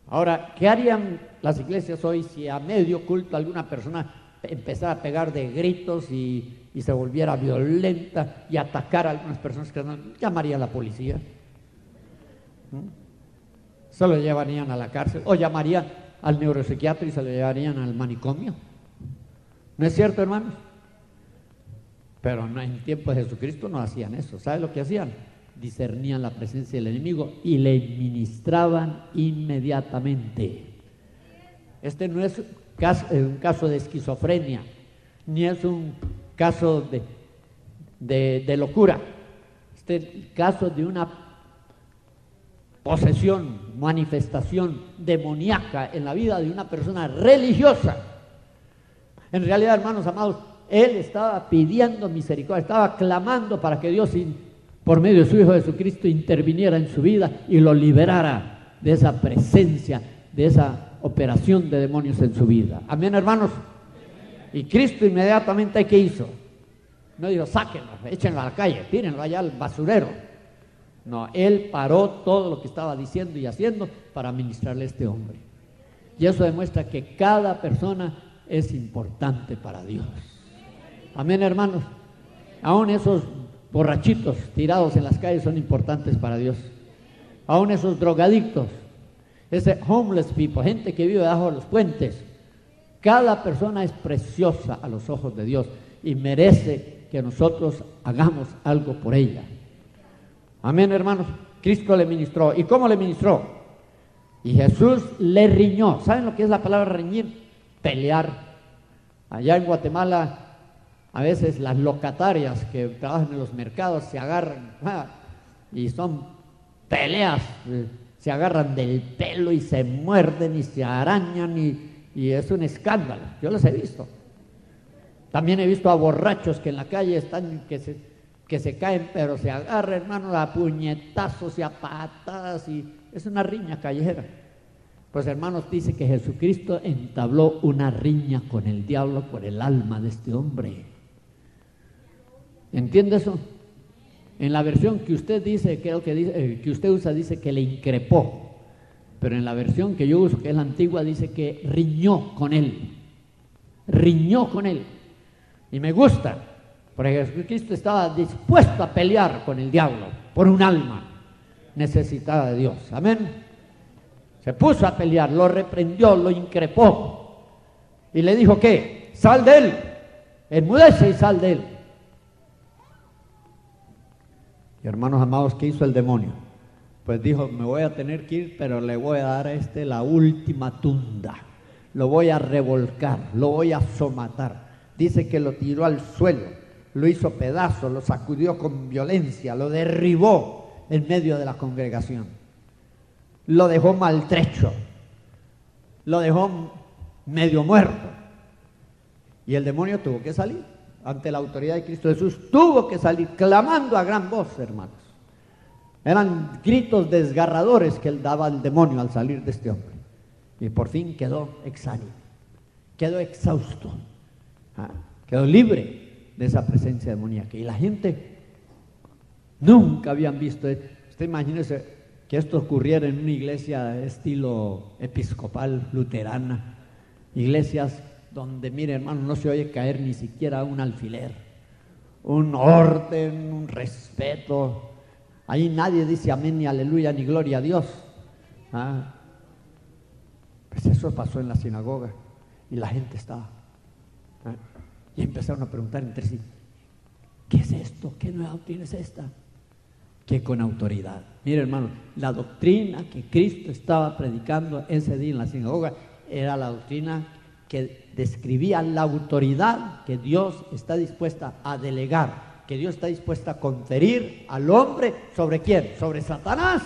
Ahora, ¿qué harían las iglesias hoy si a medio culto alguna persona empezara a pegar de gritos y se volviera violenta y atacar a algunas personas? Que no llamaría a la policía, se lo llevarían a la cárcel, o llamarían al neuropsiquiatra y se lo llevarían al manicomio. ¿No es cierto, hermanos? Pero en tiempo de Jesucristo no hacían eso. ¿Sabe lo que hacían? Discernían la presencia del enemigo y le ministraban inmediatamente. Este no es un caso de esquizofrenia, ni es un caso de locura. Este es el caso de una posesión, manifestación demoníaca en la vida de una persona religiosa. En realidad, hermanos amados, él estaba pidiendo misericordia, estaba clamando para que Dios, por medio de su Hijo Jesucristo, interviniera en su vida y lo liberara de esa presencia, de esa operación de demonios en su vida. Amén, hermanos. Y Cristo inmediatamente, ¿qué hizo? No dijo, sáquenlo, échenlo a la calle, tírenlo allá al basurero. No, él paró todo lo que estaba diciendo y haciendo para ministrarle a este hombre. Y eso demuestra que cada persona es importante para Dios. Amén, hermanos. Aún esos borrachitos tirados en las calles son importantes para Dios. Aún esos drogadictos, ese homeless people, gente que vive debajo de los puentes, cada persona es preciosa a los ojos de Dios y merece que nosotros hagamos algo por ella. Amén, hermanos. Cristo le ministró. ¿Y cómo le ministró? Y Jesús le riñó. ¿Saben lo que es la palabra reñir? Pelear. Allá en Guatemala, a veces las locatarias que trabajan en los mercados se agarran y son peleas. Se agarran del pelo y se muerden y se arañan y es un escándalo. Yo los he visto. También he visto a borrachos que en la calle están, que se caen, pero se agarran, hermano, a puñetazos y a patadas, y es una riña callejera. Pues, hermanos, dice que Jesucristo entabló una riña con el diablo por el alma de este hombre. ¿Entiende eso? En la versión que usted dice, creo que dice, que usted usa, dice que le increpó, pero en la versión que yo uso, que es la antigua, dice que riñó con él. Riñó con él. Y me gusta, porque Jesucristo estaba dispuesto a pelear con el diablo por un alma necesitada de Dios. Amén. Se puso a pelear, lo reprendió, lo increpó y le dijo que sal de él, enmudece y sal de él. Y hermanos amados, ¿qué hizo el demonio? Pues dijo, me voy a tener que ir, pero le voy a dar a este la última tunda, lo voy a revolcar, lo voy a somatar. Dice que lo tiró al suelo, lo hizo pedazos, lo sacudió con violencia, lo derribó en medio de la congregación, lo dejó maltrecho, lo dejó medio muerto. Y el demonio tuvo que salir ante la autoridad de Cristo Jesús, tuvo que salir clamando a gran voz, hermanos. Eran gritos desgarradores que él daba al demonio al salir de este hombre. Y por fin quedó exánime, quedó exhausto. Quedó libre de esa presencia demoníaca. Y la gente nunca habían visto. Usted imagínese que esto ocurriera en una iglesia de estilo episcopal, luterana, iglesias donde, mire, hermano, no se oye caer ni siquiera un alfiler, un orden, un respeto. Ahí nadie dice amén, ni aleluya, ni gloria a Dios. Pues eso pasó en la sinagoga y la gente estaba. Y empezaron a preguntar entre sí, ¿qué es esto? ¿Qué nueva doctrina es esta? Que con autoridad. Mire, hermano, la doctrina que Cristo estaba predicando ese día en la sinagoga era la doctrina que describía la autoridad que Dios está dispuesta a delegar, que Dios está dispuesta a conferir al hombre. ¿Sobre quién? Sobre Satanás.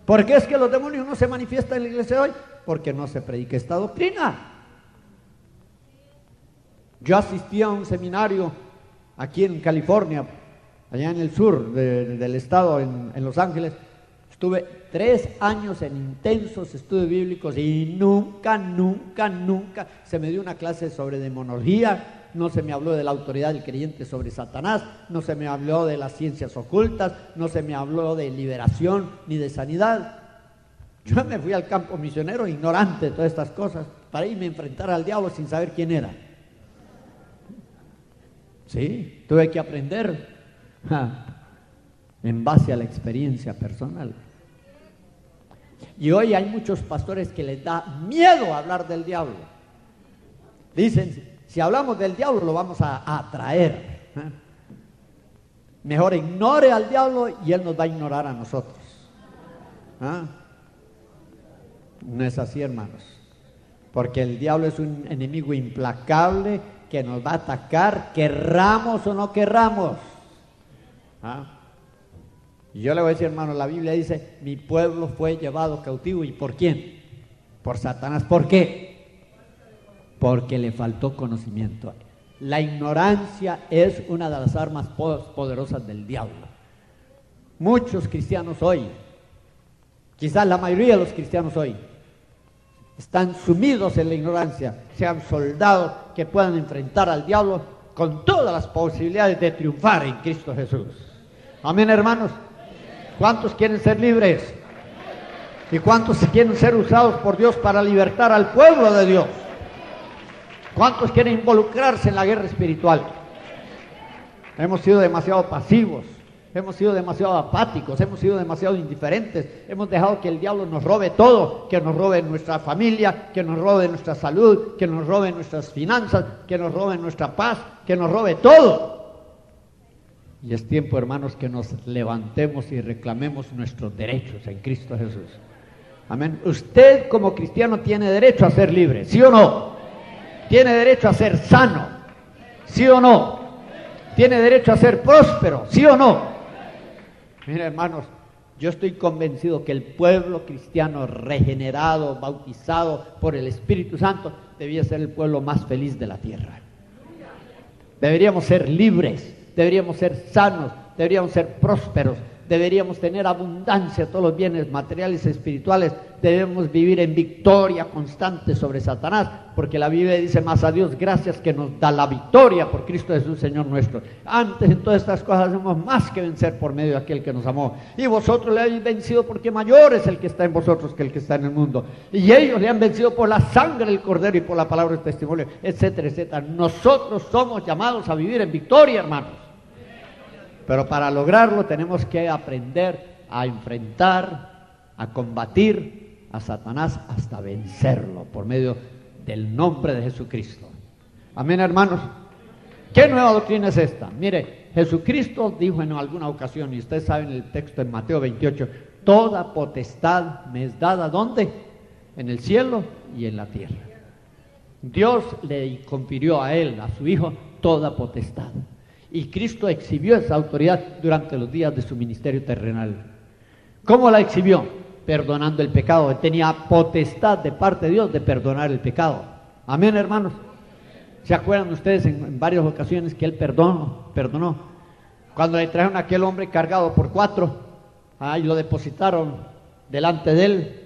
¿Por qué es que los demonios no se manifiestan en la iglesia de hoy? Porque no se predica esta doctrina. Yo asistí a un seminario aquí en California, allá en el sur del estado, en Los Ángeles. Estuve 3 años en intensos estudios bíblicos y nunca se me dio una clase sobre demonología, no se me habló de la autoridad del creyente sobre Satanás, no se me habló de las ciencias ocultas, no se me habló de liberación ni de sanidad. Yo me fui al campo misionero ignorante de todas estas cosas para irme a enfrentar al diablo sin saber quién era. Sí, tuve que aprender en base a la experiencia personal. Y hoy hay muchos pastores que les da miedo hablar del diablo. Dicen, si hablamos del diablo lo vamos a atraer. Mejor ignore al diablo y él nos va a ignorar a nosotros. No es así, hermanos. Porque el diablo es un enemigo implacable que nos va a atacar, querramos o no querramos. Y yo le voy a decir, hermano, la Biblia dice, mi pueblo fue llevado cautivo. ¿Y por quién? Por Satanás. ¿Por qué? Porque le faltó conocimiento. La ignorancia es una de las armas poderosas del diablo. Muchos cristianos hoy, quizás la mayoría de los cristianos hoy, están sumidos en la ignorancia, sean soldados que puedan enfrentar al diablo con todas las posibilidades de triunfar en Cristo Jesús. Amén, hermanos. ¿Cuántos quieren ser libres? ¿Y cuántos quieren ser usados por Dios para libertar al pueblo de Dios? ¿Cuántos quieren involucrarse en la guerra espiritual? Hemos sido demasiado pasivos hemos sido demasiado apáticos, hemos sido demasiado indiferentes, hemos dejado que el diablo nos robe todo, que nos robe nuestra familia, que nos robe nuestra salud, que nos robe nuestras finanzas, que nos robe nuestra paz, que nos robe todo. Y es tiempo, hermanos, que nos levantemos y reclamemos nuestros derechos en Cristo Jesús. Amén. Usted como cristiano tiene derecho a ser libre, ¿sí o no? Tiene derecho a ser sano, ¿sí o no? Tiene derecho a ser próspero, ¿sí o no? Mira, hermanos, yo estoy convencido que el pueblo cristiano regenerado, bautizado por el Espíritu Santo, debía ser el pueblo más feliz de la tierra. Deberíamos ser libres, deberíamos ser sanos, deberíamos ser prósperos, deberíamos tener abundancia de todos los bienes materiales y espirituales, debemos vivir en victoria constante sobre Satanás, porque la Biblia dice: más a Dios gracias que nos da la victoria por Cristo Jesús Señor nuestro. Antes en todas estas cosas hacemos más que vencer por medio de aquel que nos amó, y vosotros le habéis vencido porque mayor es el que está en vosotros que el que está en el mundo, y ellos le han vencido por la sangre del Cordero y por la palabra del testimonio, etcétera, etcétera. Nosotros somos llamados a vivir en victoria, hermanos. Pero para lograrlo tenemos que aprender a enfrentar, a combatir a Satanás hasta vencerlo por medio del nombre de Jesucristo. Amén, hermanos. ¿Qué nueva doctrina es esta? Mire, Jesucristo dijo en alguna ocasión, y ustedes saben el texto en Mateo 28, toda potestad me es dada, ¿dónde? En el cielo y en la tierra. Dios le confirió a él, a su Hijo, toda potestad. Y Cristo exhibió esa autoridad durante los días de su ministerio terrenal. ¿Cómo la exhibió? Perdonando el pecado. Él tenía potestad de parte de Dios de perdonar el pecado. Amén, hermanos. ¿Se acuerdan ustedes en varias ocasiones que Él perdonó? Cuando le trajeron a aquel hombre cargado por 4, y lo depositaron delante de Él.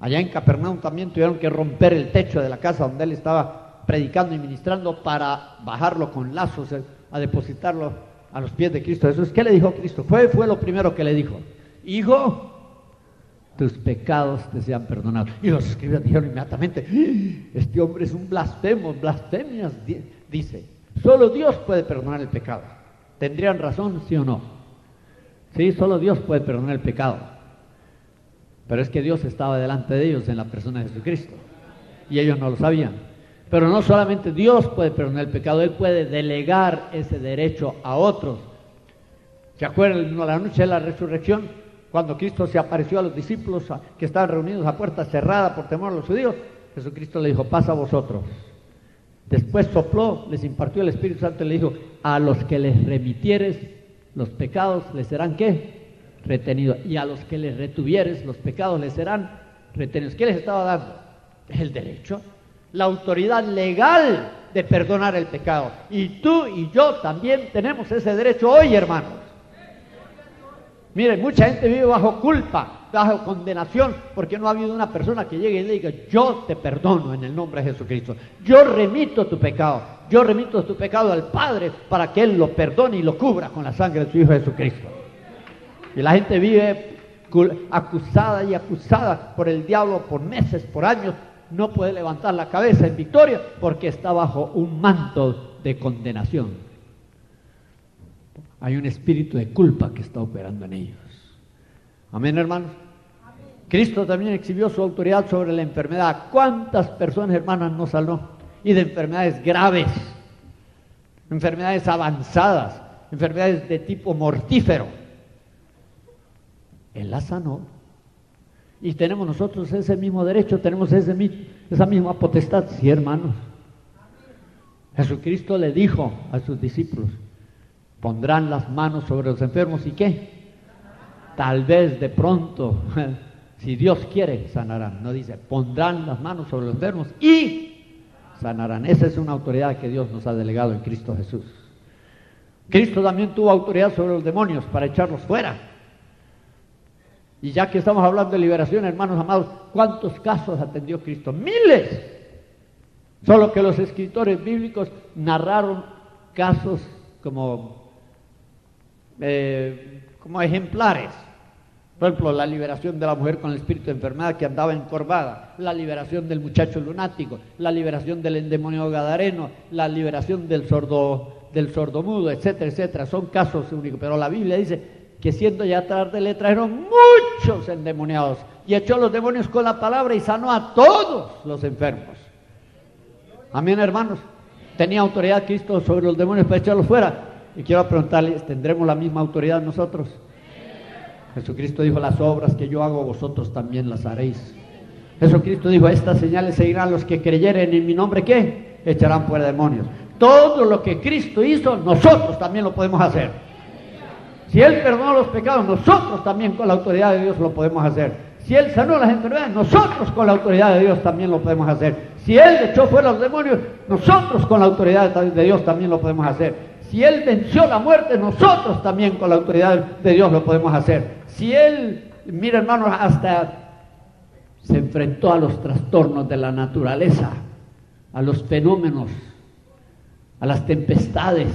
Allá en Capernaum también tuvieron que romper el techo de la casa donde Él estaba predicando y ministrando para bajarlo con lazos a depositarlo a los pies de Cristo Jesús. ¿Qué le dijo Cristo? Fue lo primero que le dijo: hijo, tus pecados te sean perdonados. Y los escribas dijeron inmediatamente: este hombre es un blasfemo, blasfemias, dice. Solo Dios puede perdonar el pecado. ¿Tendrían razón, sí o no? Sí, solo Dios puede perdonar el pecado. Pero es que Dios estaba delante de ellos en la persona de Jesucristo, y ellos no lo sabían. Pero no solamente Dios puede perdonar el pecado, Él puede delegar ese derecho a otros. ¿Se acuerdan la noche de la resurrección? Cuando Cristo se apareció a los discípulos que estaban reunidos a puerta cerrada por temor a los judíos, Jesucristo le dijo: pasa a vosotros. Después sopló, les impartió el Espíritu Santo y le dijo: a los que les remitieres los pecados les serán ¿qué? Retenidos. Y a los que les retuvieres los pecados les serán retenidos. ¿Qué les estaba dando? El derecho, la autoridad legal de perdonar el pecado. Y tú y yo también tenemos ese derecho hoy, hermanos. Miren, mucha gente vive bajo culpa, bajo condenación, porque no ha habido una persona que llegue y le diga: yo te perdono en el nombre de Jesucristo, yo remito tu pecado al Padre para que Él lo perdone y lo cubra con la sangre de su Hijo Jesucristo. Y la gente vive acusada y acusada por el diablo por meses, por años. No puede levantar la cabeza en victoria porque está bajo un manto de condenación. Hay un espíritu de culpa que está operando en ellos. Amén, hermanos. Amén. Cristo también exhibió su autoridad sobre la enfermedad. ¿Cuántas personas, hermanas, no sanó? Y de enfermedades graves, enfermedades avanzadas, enfermedades de tipo mortífero. Él las sanó. Y tenemos nosotros ese mismo derecho, tenemos esa misma potestad, sí, hermanos. Jesucristo le dijo a sus discípulos: pondrán las manos sobre los enfermos y ¿qué? Tal vez de pronto, si Dios quiere, sanarán. No dice pondrán las manos sobre los enfermos y sanarán. Esa es una autoridad que Dios nos ha delegado en Cristo Jesús. Cristo también tuvo autoridad sobre los demonios para echarlos fuera. Y ya que estamos hablando de liberación, hermanos amados, ¿cuántos casos atendió Cristo? ¡Miles! Solo que los escritores bíblicos narraron casos como ejemplares, Por ejemplo, la liberación de la mujer con el espíritu de enfermedad que andaba encorvada, la liberación del muchacho lunático, la liberación del endemoniado gadareno, la liberación del sordomudo, etcétera, etcétera. Son casos únicos, pero la Biblia dice que siendo ya tarde le trajeron muchos endemoniados y echó los demonios con la palabra y sanó a todos los enfermos. Amén, hermanos. Tenía autoridad Cristo sobre los demonios para echarlos fuera. Y quiero preguntarles, ¿tendremos la misma autoridad nosotros? Jesucristo dijo, las obras que yo hago vosotros también las haréis. Jesucristo dijo, estas señales seguirán los que creyeren en mi nombre, ¿qué? Echarán fuera demonios. Todo lo que Cristo hizo, nosotros también lo podemos hacer. Si Él perdonó los pecados, nosotros también con la autoridad de Dios lo podemos hacer. Si Él sanó las enfermedades, nosotros con la autoridad de Dios también lo podemos hacer. Si Él echó fuera los demonios, nosotros con la autoridad de Dios también lo podemos hacer. Si Él venció la muerte, nosotros también con la autoridad de Dios lo podemos hacer. Si Él, mira hermanos, hasta se enfrentó a los trastornos de la naturaleza, a los fenómenos, a las tempestades.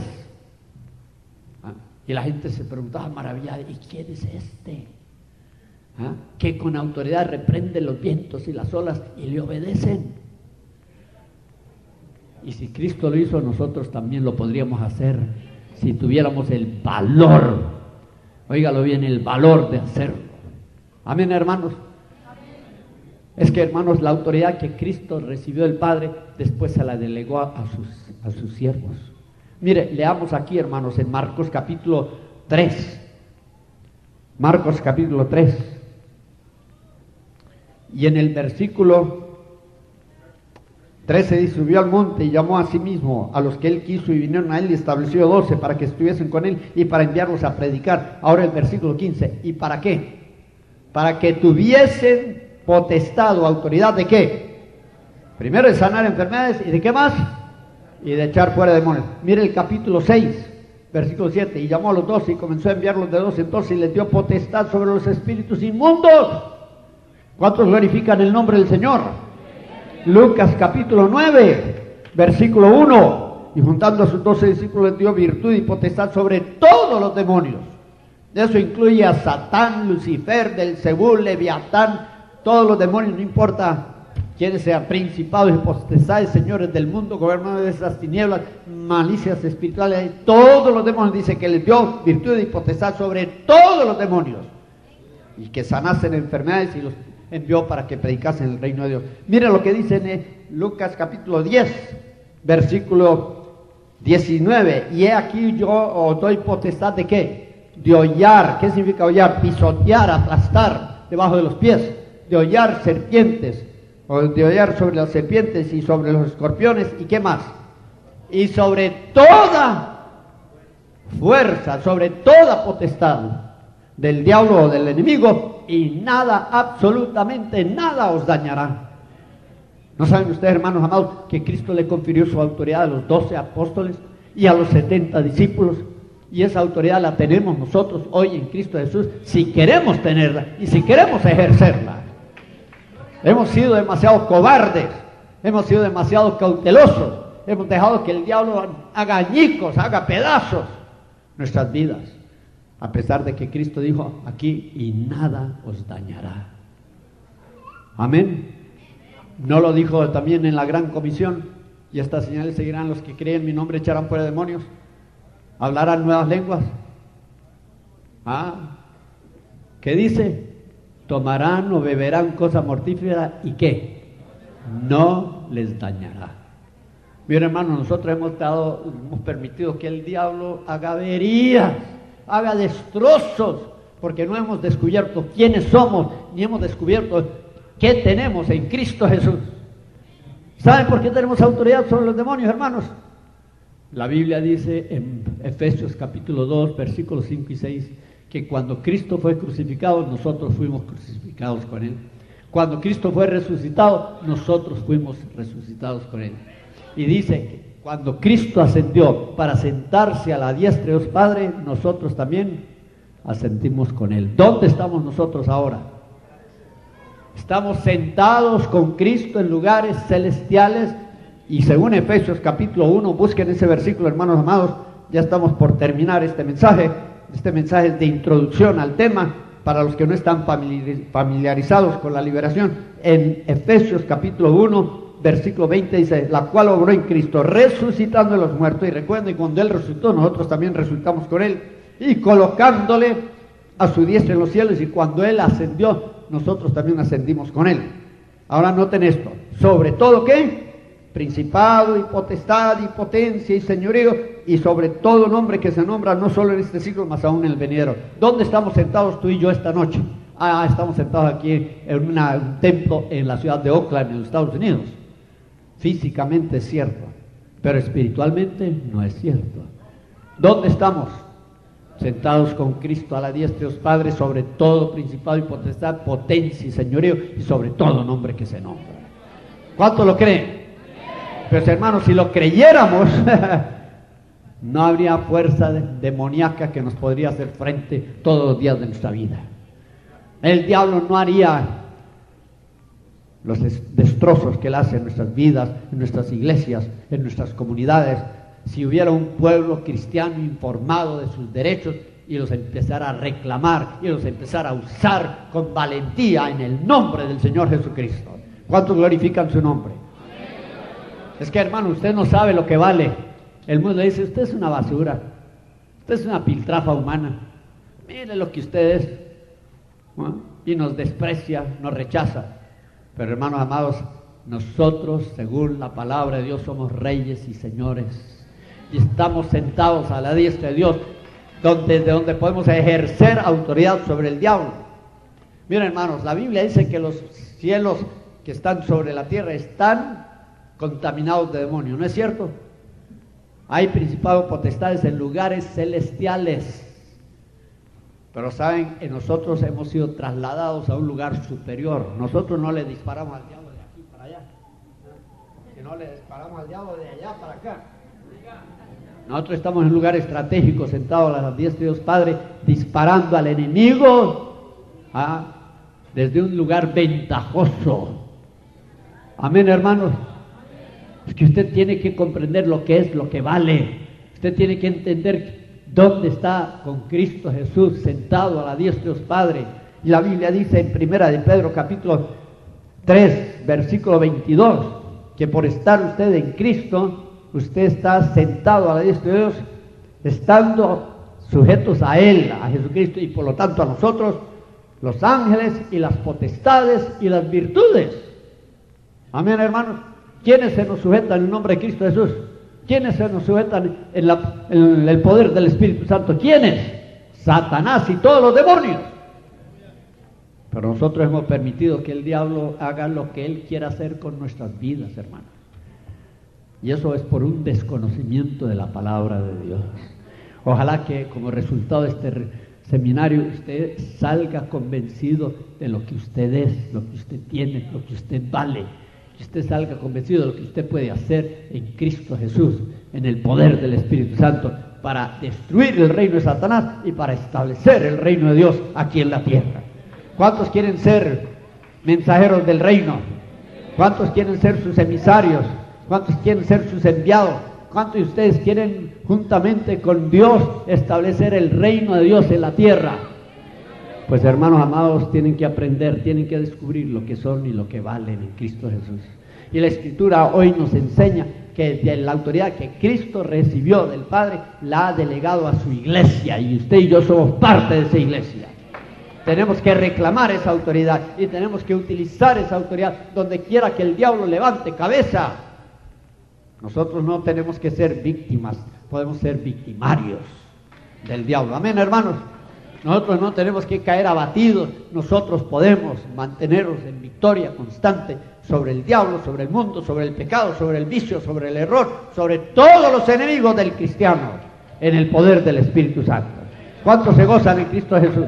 Y la gente se preguntaba maravillada, ¿y quién es este? Que con autoridad reprende los vientos y las olas y le obedecen. Y si Cristo lo hizo, nosotros también lo podríamos hacer si tuviéramos el valor, óigalo bien, el valor de hacerlo. Amén, hermanos. Es que, hermanos, la autoridad que Cristo recibió del Padre, después se la delegó a sus siervos. Mire, leamos aquí, hermanos, en Marcos capítulo 3. Marcos capítulo 3. Y en el versículo 13 dice, subió al monte y llamó a sí mismo a los que él quiso y vinieron a él y estableció 12 para que estuviesen con él y para enviarlos a predicar. Ahora el versículo 15, ¿y para qué? Para que tuviesen potestad o autoridad de qué. Primero de sanar enfermedades y de qué más, y de echar fuera demonios. Mire el capítulo 6, versículo 7, y llamó a los 12 y comenzó a enviarlos de 12 en 12 y les dio potestad sobre los espíritus inmundos. ¿Cuántos glorifican el nombre del Señor? Lucas capítulo 9, versículo 1, y juntando a sus 12 discípulos les dio virtud y potestad sobre todos los demonios. Eso incluye a Satán, Lucifer, Belzebú, Leviatán, todos los demonios, no importa quiénes sean, principados y potestades, señores del mundo, gobernadores de esas tinieblas, malicias espirituales, todos los demonios. Dice que les dio virtud y potestad sobre todos los demonios y que sanasen enfermedades y los envió para que predicasen el reino de Dios. Mira lo que dice en Lucas capítulo 10, versículo 19, y he aquí yo os doy potestad de ¿qué? De hollar. ¿Qué significa hollar? Pisotear, aplastar debajo de los pies, de hollar serpientes, o de hollar sobre las serpientes y sobre los escorpiones, ¿y qué más? Y sobre toda fuerza, sobre toda potestad del diablo o del enemigo, y nada, absolutamente nada os dañará. ¿No saben ustedes, hermanos amados, que Cristo le confirió su autoridad a los 12 apóstoles y a los 70 discípulos? Y esa autoridad la tenemos nosotros hoy en Cristo Jesús, si queremos tenerla y si queremos ejercerla. Hemos sido demasiado cobardes, hemos sido demasiado cautelosos, hemos dejado que el diablo haga añicos, haga pedazos nuestras vidas, a pesar de que Cristo dijo aquí, y nada os dañará. Amén. ¿No lo dijo también en la gran comisión? Y estas señales seguirán: los que creen en mi nombre echarán fuera demonios, hablarán nuevas lenguas. ¿Qué dice? Tomarán o beberán cosa mortífera, ¿y qué? No les dañará. Miren, hermano, nosotros hemos permitido que el diablo haga averías, haga destrozos, porque no hemos descubierto quiénes somos, ni hemos descubierto qué tenemos en Cristo Jesús. ¿Saben por qué tenemos autoridad sobre los demonios, hermanos? La Biblia dice en Efesios capítulo 2, versículos 5 y 6, que cuando Cristo fue crucificado, nosotros fuimos crucificados con Él. Cuando Cristo fue resucitado, nosotros fuimos resucitados con Él. Y dice que cuando Cristo ascendió para sentarse a la diestra de Dios Padre, nosotros también ascendimos con Él. ¿Dónde estamos nosotros ahora? Estamos sentados con Cristo en lugares celestiales, y según Efesios capítulo 1, busquen ese versículo, hermanos amados. Ya estamos por terminar este mensaje es de introducción al tema, para los que no están familiarizados con la liberación, en Efesios capítulo 1, versículo 20 dice, la cual obró en Cristo, resucitando de los muertos. Y recuerden, cuando Él resucitó, nosotros también resucitamos con Él, y colocándole a su diestra en los cielos, y cuando Él ascendió, nosotros también ascendimos con Él. Ahora noten esto, sobre todo, ¿qué? Principado y potestad y potencia y señorío, y sobre todo nombre que se nombra no solo en este siglo, mas aún en el venidero. ¿Dónde estamos sentados tú y yo esta noche? Estamos sentados aquí en un templo en la ciudad de Oakland, en los Estados Unidos. Físicamente es cierto, pero espiritualmente no es cierto. ¿Dónde estamos? Sentados con Cristo a la diestra de Dios Padre, sobre todo principado y potestad, potencia y señorío, y sobre todo nombre que se nombra. ¿Cuánto lo creen? Pues hermanos, si lo creyéramos, no habría fuerza demoníaca que nos podría hacer frente todos los días de nuestra vida. El diablo no haría los destrozos que él hace en nuestras vidas, en nuestras iglesias, en nuestras comunidades, si hubiera un pueblo cristiano informado de sus derechos y los empezara a reclamar y los empezara a usar con valentía en el nombre del Señor Jesucristo. ¿Cuántos glorifican su nombre? Es que, hermano, usted no sabe lo que vale. El mundo le dice, usted es una basura, usted es una piltrafa humana, mire lo que usted es, ¿no? Y nos desprecia, nos rechaza. Pero, hermanos amados, nosotros, según la palabra de Dios, somos reyes y señores, y estamos sentados a la diestra de Dios, desde donde podemos ejercer autoridad sobre el diablo. Miren, hermanos, la Biblia dice que los cielos que están sobre la tierra están contaminados de demonios, ¿no es cierto? Hay principados, potestades en lugares celestiales. Pero saben, nosotros hemos sido trasladados a un lugar superior. Nosotros no le disparamos al diablo de aquí para allá, sino le disparamos al diablo de allá para acá. Nosotros estamos en un lugar estratégico, sentados a la diestra de Dios Padre, disparando al enemigo desde un lugar ventajoso. Amén, hermanos. Es que usted tiene que comprender lo que es, lo que vale. Usted tiene que entender dónde está con Cristo Jesús sentado a la diestra de Dios Padre. Y la Biblia dice en Primera de Pedro capítulo 3, versículo 22, que por estar usted en Cristo, usted está sentado a la diestra de Dios, estando sujetos a Él, a Jesucristo, y por lo tanto a nosotros, los ángeles y las potestades y las virtudes. Amén, hermanos. ¿Quiénes se nos sujetan en el nombre de Cristo Jesús? ¿Quiénes se nos sujetan en el poder del Espíritu Santo? ¿Quiénes? Satanás y todos los demonios. Pero nosotros hemos permitido que el diablo haga lo que él quiera hacer con nuestras vidas, hermanos. Y eso es por un desconocimiento de la palabra de Dios. Ojalá que como resultado de este seminario usted salga convencido de lo que usted es, lo que usted tiene, lo que usted vale. Que usted salga convencido de lo que usted puede hacer en Cristo Jesús, en el poder del Espíritu Santo, para destruir el reino de Satanás y para establecer el reino de Dios aquí en la tierra. ¿Cuántos quieren ser mensajeros del reino? ¿Cuántos quieren ser sus emisarios? ¿Cuántos quieren ser sus enviados? ¿Cuántos de ustedes quieren juntamente con Dios establecer el reino de Dios en la tierra? Pues hermanos amados, tienen que aprender, tienen que descubrir lo que son y lo que valen en Cristo Jesús. Y la Escritura hoy nos enseña que de la autoridad que Cristo recibió del Padre, la ha delegado a su iglesia, y usted y yo somos parte de esa iglesia. Tenemos que reclamar esa autoridad y tenemos que utilizar esa autoridad donde quiera que el diablo levante cabeza. Nosotros no tenemos que ser víctimas, podemos ser victimarios del diablo. Amén, hermanos. Nosotros no tenemos que caer abatidos, nosotros podemos mantenernos en victoria constante sobre el diablo, sobre el mundo, sobre el pecado, sobre el vicio, sobre el error, sobre todos los enemigos del cristiano, en el poder del Espíritu Santo. ¿Cuántos se gozan en Cristo Jesús?